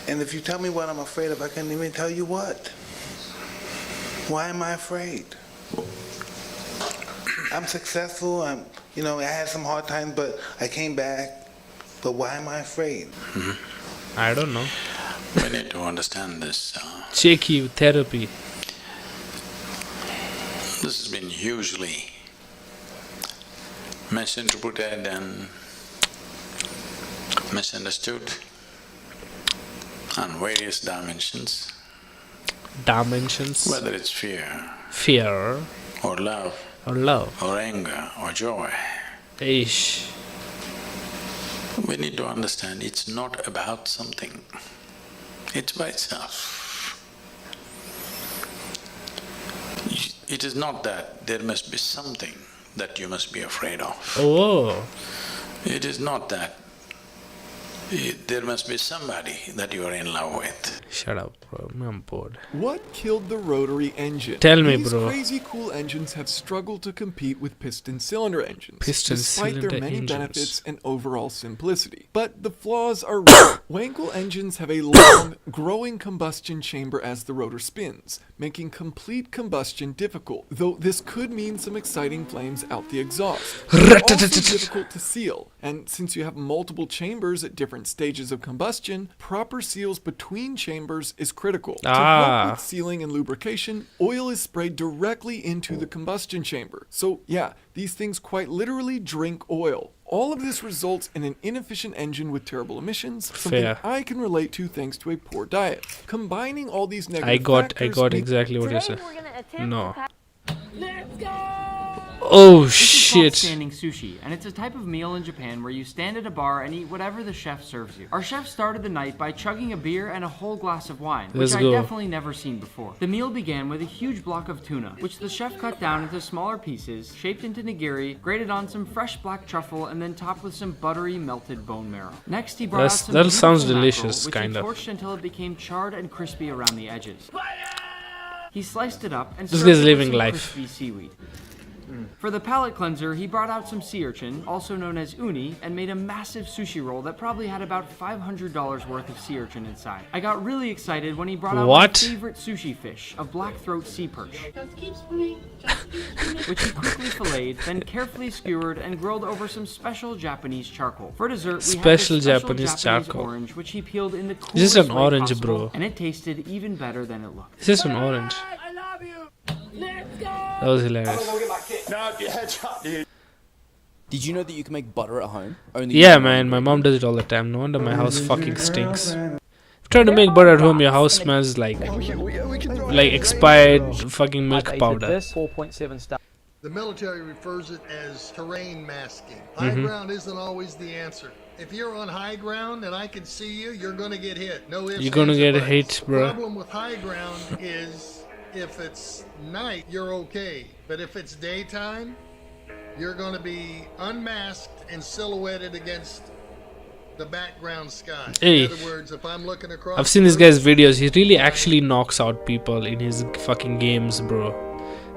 And if you tell me what I'm afraid of, I can't even tell you what. Why am I afraid? I'm successful. I had some hard times, but I came back. But why am I afraid? I don't know. We need to understand this. Checky therapy. This has been hugely misinterpreted and misunderstood on various dimensions, Dimensions. whether it's fear Fear. or love Or love. or anger or joy. Ish. We need to understand it's not about something, it's by itself. It is not that there must be something that you must be afraid of. Oh. It is not that there must be somebody that you are in love with. Shut up, bro. I'm bored. What killed the rotary engine? Tell me, These bro. crazy cool engines have struggled to compete with piston cylinder engines, Piston despite cylinder their many engines. benefits and overall simplicity. But the flaws are real. Wankel engines have a long, growing combustion chamber as the rotor spins, making complete combustion difficult, though this could mean some exciting flames out the exhaust. They're also difficult to seal, and since you have multiple chambers at different stages of combustion, proper seals between chambers is critical. To help with sealing and lubrication, oil is sprayed directly into the combustion chamber. So yeah, these things quite literally drink oil. All of this results in an inefficient engine with terrible emissions, something Fair. I can relate to thanks to a poor diet. Combining all these negative I got factors exactly what you Today said. we're gonna attempt No. Let's go! Oh This is called shit. standing sushi, and it's a type of meal in Japan where you stand at a bar and eat whatever the chef serves you. Our chef started the night by chugging a beer and a whole glass of wine, Let's which go. I'd definitely never seen before. The meal began with a huge block of tuna, which the chef cut down into smaller pieces, shaped into nigiri, grated on some fresh black truffle, and then topped with some buttery melted bone marrow. Next, he brought out some That sounds beautiful delicious, mackerel, kind which of. he torched until it became charred and crispy around the edges. He sliced it up and This served guy's it with living some life. crispy seaweed. For the palate cleanser, he brought out some sea urchin, also known as uni, and made a massive sushi roll that probably had about $500 worth of sea urchin inside. I got really excited when he brought out What? my favorite sushi fish, a black-throat sea perch, which he quickly filleted, then carefully skewered and grilled over some special Japanese charcoal. For dessert, we had Special this Japanese charcoal. orange, which he peeled in the coolest This is an way orange, possible, bro. and it tasted even better than it looked. This is an orange. I love you! Let's go! That was hilarious. Did you know that you can make butter at home? Only Yeah, using one man. My ingredient? mom does it all the time. No wonder my house fucking stinks. If you're trying to make butter at home, your house smells like expired fucking milk powder. 4.7 star. The military refers it as terrain masking. High ground isn't always the answer. If you're on high ground and I can see you, you're gonna get hit. No ifs, You're gonna ands, or get buts. hit, bro. Problem with high ground is if it's night, you're okay. But if it's daytime, you're gonna be unmasked and silhouetted against the background sky. Hey. In other words, if I'm looking across, I've seen this guy's videos. He really actually knocks out people in his fucking games, bro.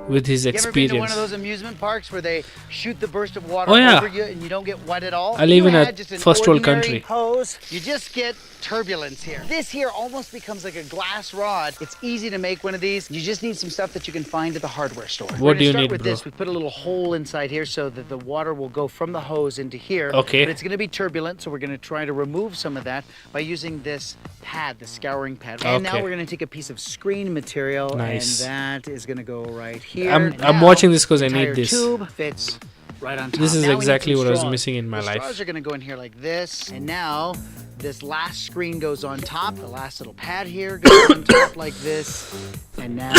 with his You ever been to one experience. of those amusement parks where they shoot the burst of water Oh, yeah. over you and you don't get wet at all? I live You in a had just an first world ordinary country. hose, you just get turbulence here. This here almost becomes like a glass rod. It's easy to make one of these. You just need some stuff that you can find at the hardware store. What do you We're gonna need, start with bro? this. We put a little hole inside here so that the water will go from the hose into here. Okay. But it's going to be turbulent, so we're going to try to remove some of that by using this pad, the scouring pad. And now Okay. we're going to take a piece of screen material, Nice. and that is going to go right here. I'm And I'm now watching this because I the need entire this. tube fits right on top. This is Now we need exactly some what I was straws. missing in my The life. straws are going to go in here like this, and now this last screen goes on top. The last little pad here goes on top like this, and now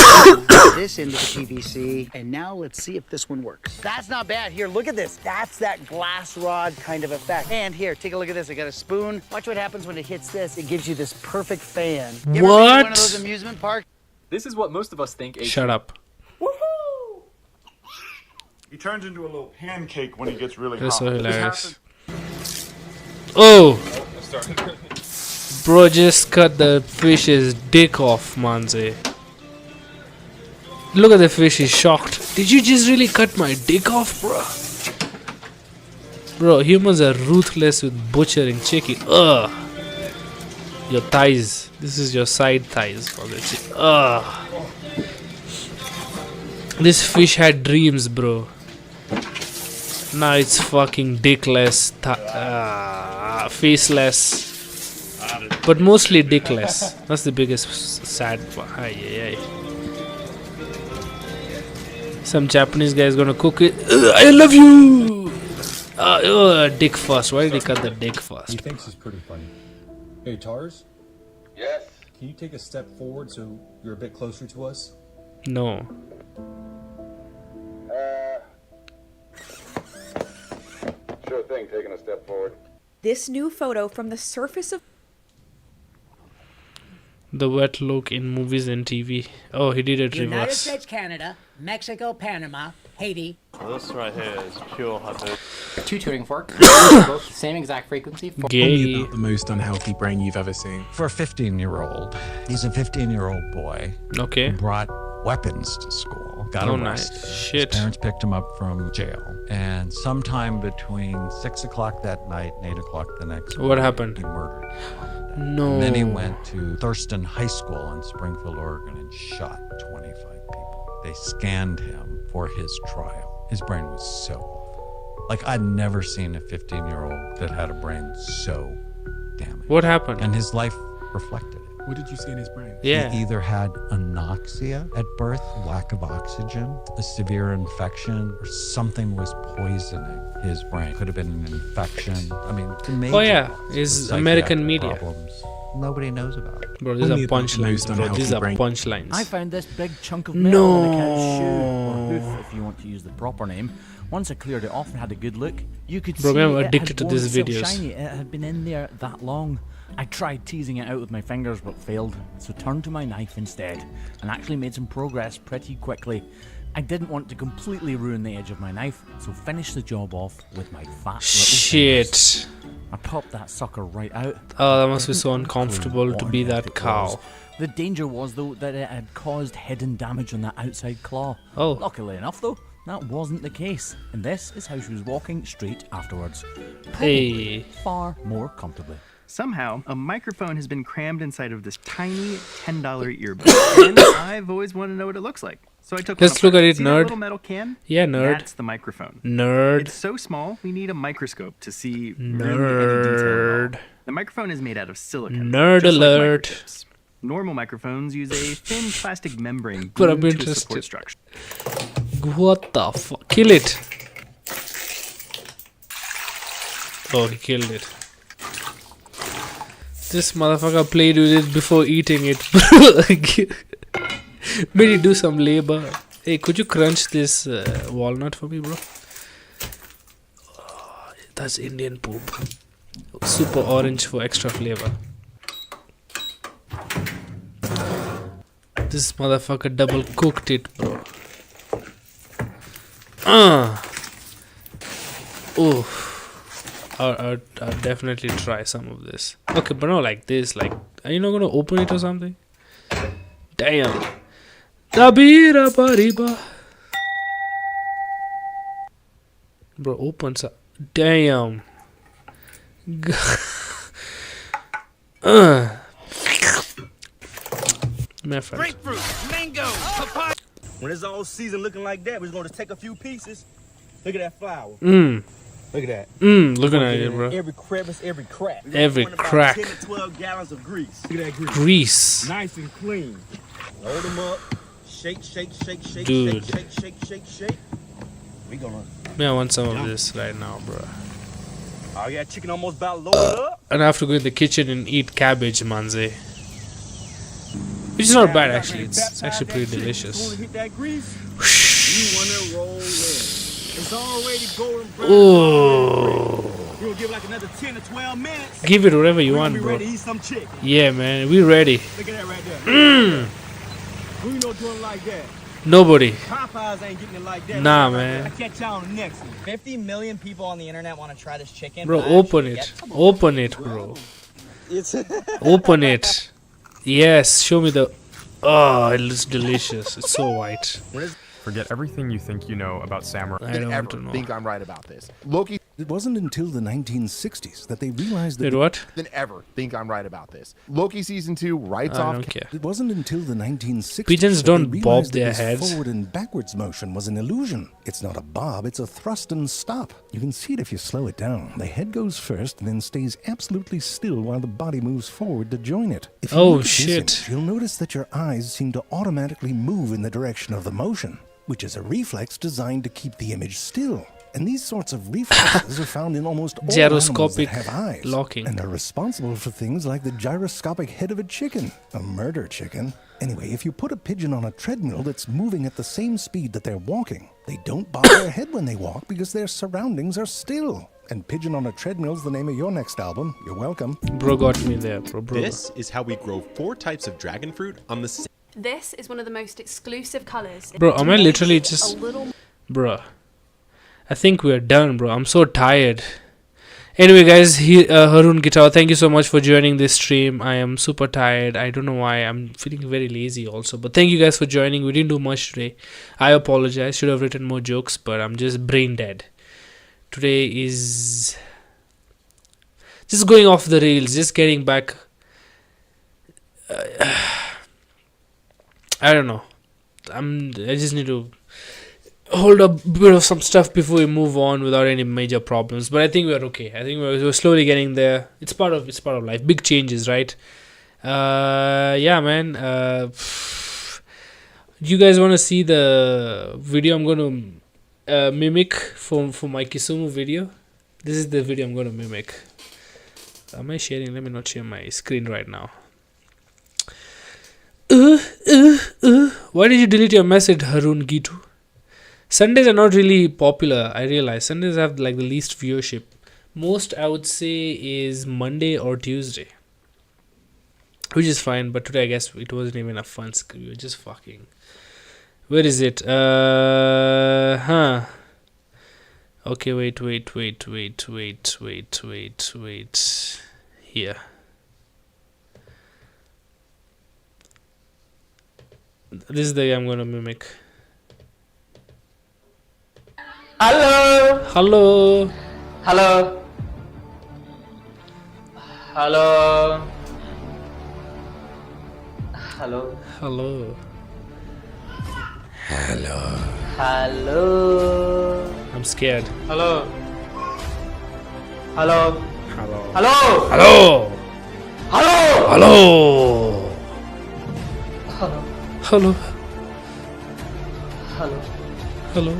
this into the PVC. And now let's see if this one works. That's not bad. Here, look at this. That's that glass rod kind of effect. And here, take a look at this. I got a spoon. Watch what happens when it hits this. It gives you this perfect fan. You ever been to one of What? those amusement parks? This is what most of us think. Shut up. He turns into a little pancake when he gets really That's hot. so This hilarious. happens- Oh! Bro just cut the fish's dick off, manze. Look at the fish, he's shocked. Did you just really cut my dick off, bro? Bro, humans are ruthless with butchering chicken. Ugh. Your thighs. This is your side thighs for the chicken. Ugh. This fish had dreams, bro. Now it's fucking dickless, faceless, but mostly dickless. That's the biggest sad part. Ay, ay, ay. Some Japanese guy is gonna cook it. I love you. Dick first. Why did he cut the dick first? He thinks he's pretty funny. Hey, Tars? Yes? Can you take a step forward so you're a bit closer to us? No. Sure thing, taking a step forward. This new photo from the surface of The wet look in movies and TV. Oh, he did it United reverse. States, Canada, Mexico, Panama, Haiti. This right here is pure hyper. Two tuning forks, both the same exact frequency. Gay. Tell me about the most unhealthy brain you've ever seen. For a 15-year-old, he's a 15-year-old boy. Okay. Who brought weapons to school. Got Oh, arrested. nice. Shit. His parents picked him up from jail. And sometime between 6 o'clock that night and 8 o'clock the next What morning, happened? he murdered. No. And then he went to Thurston High School in Springfield, Oregon, and shot 25 people. They scanned him for his trial. His brain was so off. Like, I'd never seen a 15-year-old that had a brain so damaged. What happened? And his life reflected it. What did you see in his brain? Yeah. He either had anoxia at birth, lack of oxygen, a severe infection, or something was poisoning his brain. Could have been an infection. I mean, Oh yeah, is American media. Problems nobody knows about it. Bro, these are punchlines, bro. These are punchlines. I found this big chunk of metal in a cow's shoe, No. or hoof, if you want to use the proper name. Once I cleared it off and had a good look, you could Bro, see I'm it addicted had to worn these itself videos. shiny. It had been in there that long. I tried teasing it out with my fingers but failed, so turned to my knife instead, and actually made some progress pretty quickly. I didn't want to completely ruin the edge of my knife, so finished the job off with my fat little Shit. fingers. I popped that sucker right out. Oh, that must be so Didn't uncomfortable clue to what be on earth that it cow. was. The danger was, though, that it had caused hidden damage on that outside claw. Oh. Luckily enough, though, that wasn't the case. And this is how she was walking straight afterwards. Hey. Far more comfortably. Somehow, a microphone has been crammed inside of this tiny $10 earbud, and I've always wanted to know what it looks like. So I took Let's one look at apart. it, See that nerd. little metal can? Yeah, nerd. That's the microphone. Nerd. It's so small, we need a microscope to see really any detail at all. The microphone is made out of silicon. Nerd just like alert. microchips. Normal microphones use a thin plastic membrane But I'm glued to a interested. support structure. What the fuck? Kill it. Oh, he killed it. This motherfucker played with it before eating it. Made it do some labor. Hey, could you crunch this walnut for me, bro? Oh, that's Indian poop. Super orange for extra flavor. This motherfucker double cooked it, bro. Oh, I'll definitely try some of this. Okay, but not like this. Like, are you not gonna open it or something? Damn. Dabira bariba. Bro, opens up. Damn. My friend. Grapefruit, mango, papaya. When it's all season looking like that, we're going to take a few pieces. Look at that flour. Look at that. Looking at it, bro. Every crevice, every crack. Every crack. 10 to 12 gallons of grease. Look at that grease. Grease. Nice and clean. Load them up. Shake, shake, shake, shake, Dude. shake, shake, shake, shake, shake. We gonna. Man, I want some of this right now, bro. Oh yeah, chicken almost about loaded up. And I have to go in the kitchen and eat cabbage, manze. Which is not bad, actually. It's actually pretty delicious. Hit that grease. You wanna roll in. It's already golden brown. Oh. We're gonna give it like another 10 to 12 minutes. Give it whatever you want, We're bro. ready to eat some chicken. Yeah, man, we ready. Look at that right there. Who you know doing like that? Nobody. Popeyes ain't getting it like that. Nah, man. I catch y'all on the next one. 50 million people on the internet want to try this chicken. Bro, but open actually it. get some- Open it, bro. It's Open it. Yes, show me the... Oh, it looks delicious. It's so white. Forget everything you think you know about samurai. I don't want to know. think I'm right about this. Loki. It wasn't until the 1960s that they realized that. Did what? Than ever think I'm right about this. Loki season 2 writes I off. don't care. It wasn't until the 1960s. Pigeons that don't they bob realized that their this heads. Forward and backwards motion was an illusion. It's not a bob, it's a thrust and stop. You can see it if you slow it down. The head goes first and then stays absolutely still while the body moves forward to join it. If you Oh, look at this shit. image, you'll notice that your eyes seem to automatically move in the direction of the motion, which is a reflex designed to keep the image still. And these sorts of reflexes are found in almost all animals that Gyroscopic have eyes, locking. and are responsible for things like the gyroscopic head of a chicken, a murder chicken. Anyway, if you put a pigeon on a treadmill that's moving at the same speed that they're walking, they don't bob their head when they walk because their surroundings are still. And Pigeon on a Treadmill's the name of your next album. You're welcome. Bro got me there, bro. This is how we grow 4 types of dragon fruit on the same. This is one of the most exclusive colors. Bro, am I literally just... Bro. I think we're done, bro. I'm so tired. Anyway, guys, Harun Guitar, thank you so much for joining this stream. I am super tired. I don't know why. I'm feeling very lazy also. But thank you guys for joining. We didn't do much today. I apologize. Should have written more jokes, but I'm just brain dead. Today is... just going off the rails. Just getting back... I don't know. I just need to hold up a bit of some stuff before we move on without any major problems. But I think we're okay. I think we're slowly getting there. It's part of life. Big changes, right? Yeah, man. You guys want to see the video I'm going to mimic for my Kisumu video? This is the video I'm going to mimic. Am I sharing? Let me not share my screen right now. Why did you delete your message, Harun Gitu? Sundays are not really popular, I realize. Sundays have like the least viewership. Most, I would say, is Monday or Tuesday. Which is fine, but today I guess it wasn't even a fun screen. We were just fucking... Where is it? Okay, wait. Here. This is the guy I'm gonna mimic. Hello. Hello. Hello. Hello. Hello. Hello. Hello. Hello. I'm scared. Hello. Hello. Hello. Hello. Hello. Hello. Hello. Hello. Hello. Hello. Hello.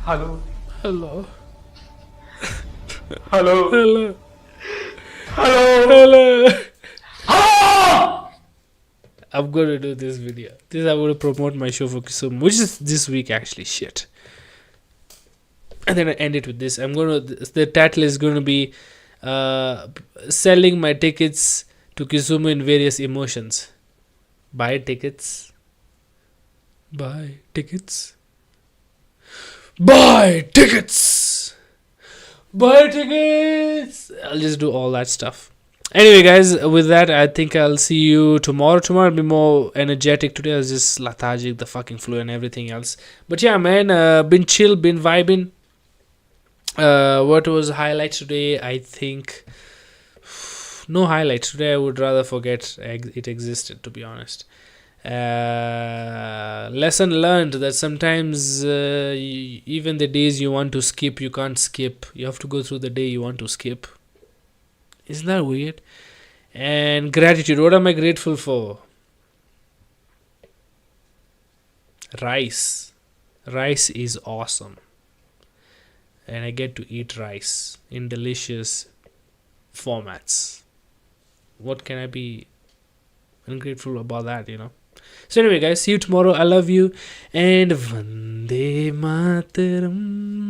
Hello. Hello. Hello. Hello. Hello. Hello. I'm gonna do this video. I'm gonna promote my show for Kisumu, which is this week actually. Shit. And then I end it with this. The title is gonna be selling my tickets to Kisumu in various emotions. Buy tickets. Buy tickets. Buy tickets. Buy tickets. I'll just do all that stuff. Anyway, guys, with that, I think I'll see you tomorrow. Tomorrow I'll be more energetic. Today I was just lethargic, the fucking flu and everything else. But yeah, man, been chill, been vibing. What was highlights today? I think no highlights today. I would rather forget it existed, to be honest. Lesson learned that sometimes even the days you want to skip, you can't skip. You have to go through the day you want to skip. Isn't that weird? And gratitude. What am I grateful for? Rice. Rice is awesome. And I get to eat rice in delicious formats. What can I be ungrateful about that, you know? So anyway, guys, see you tomorrow. I love you. And Vande Mataram.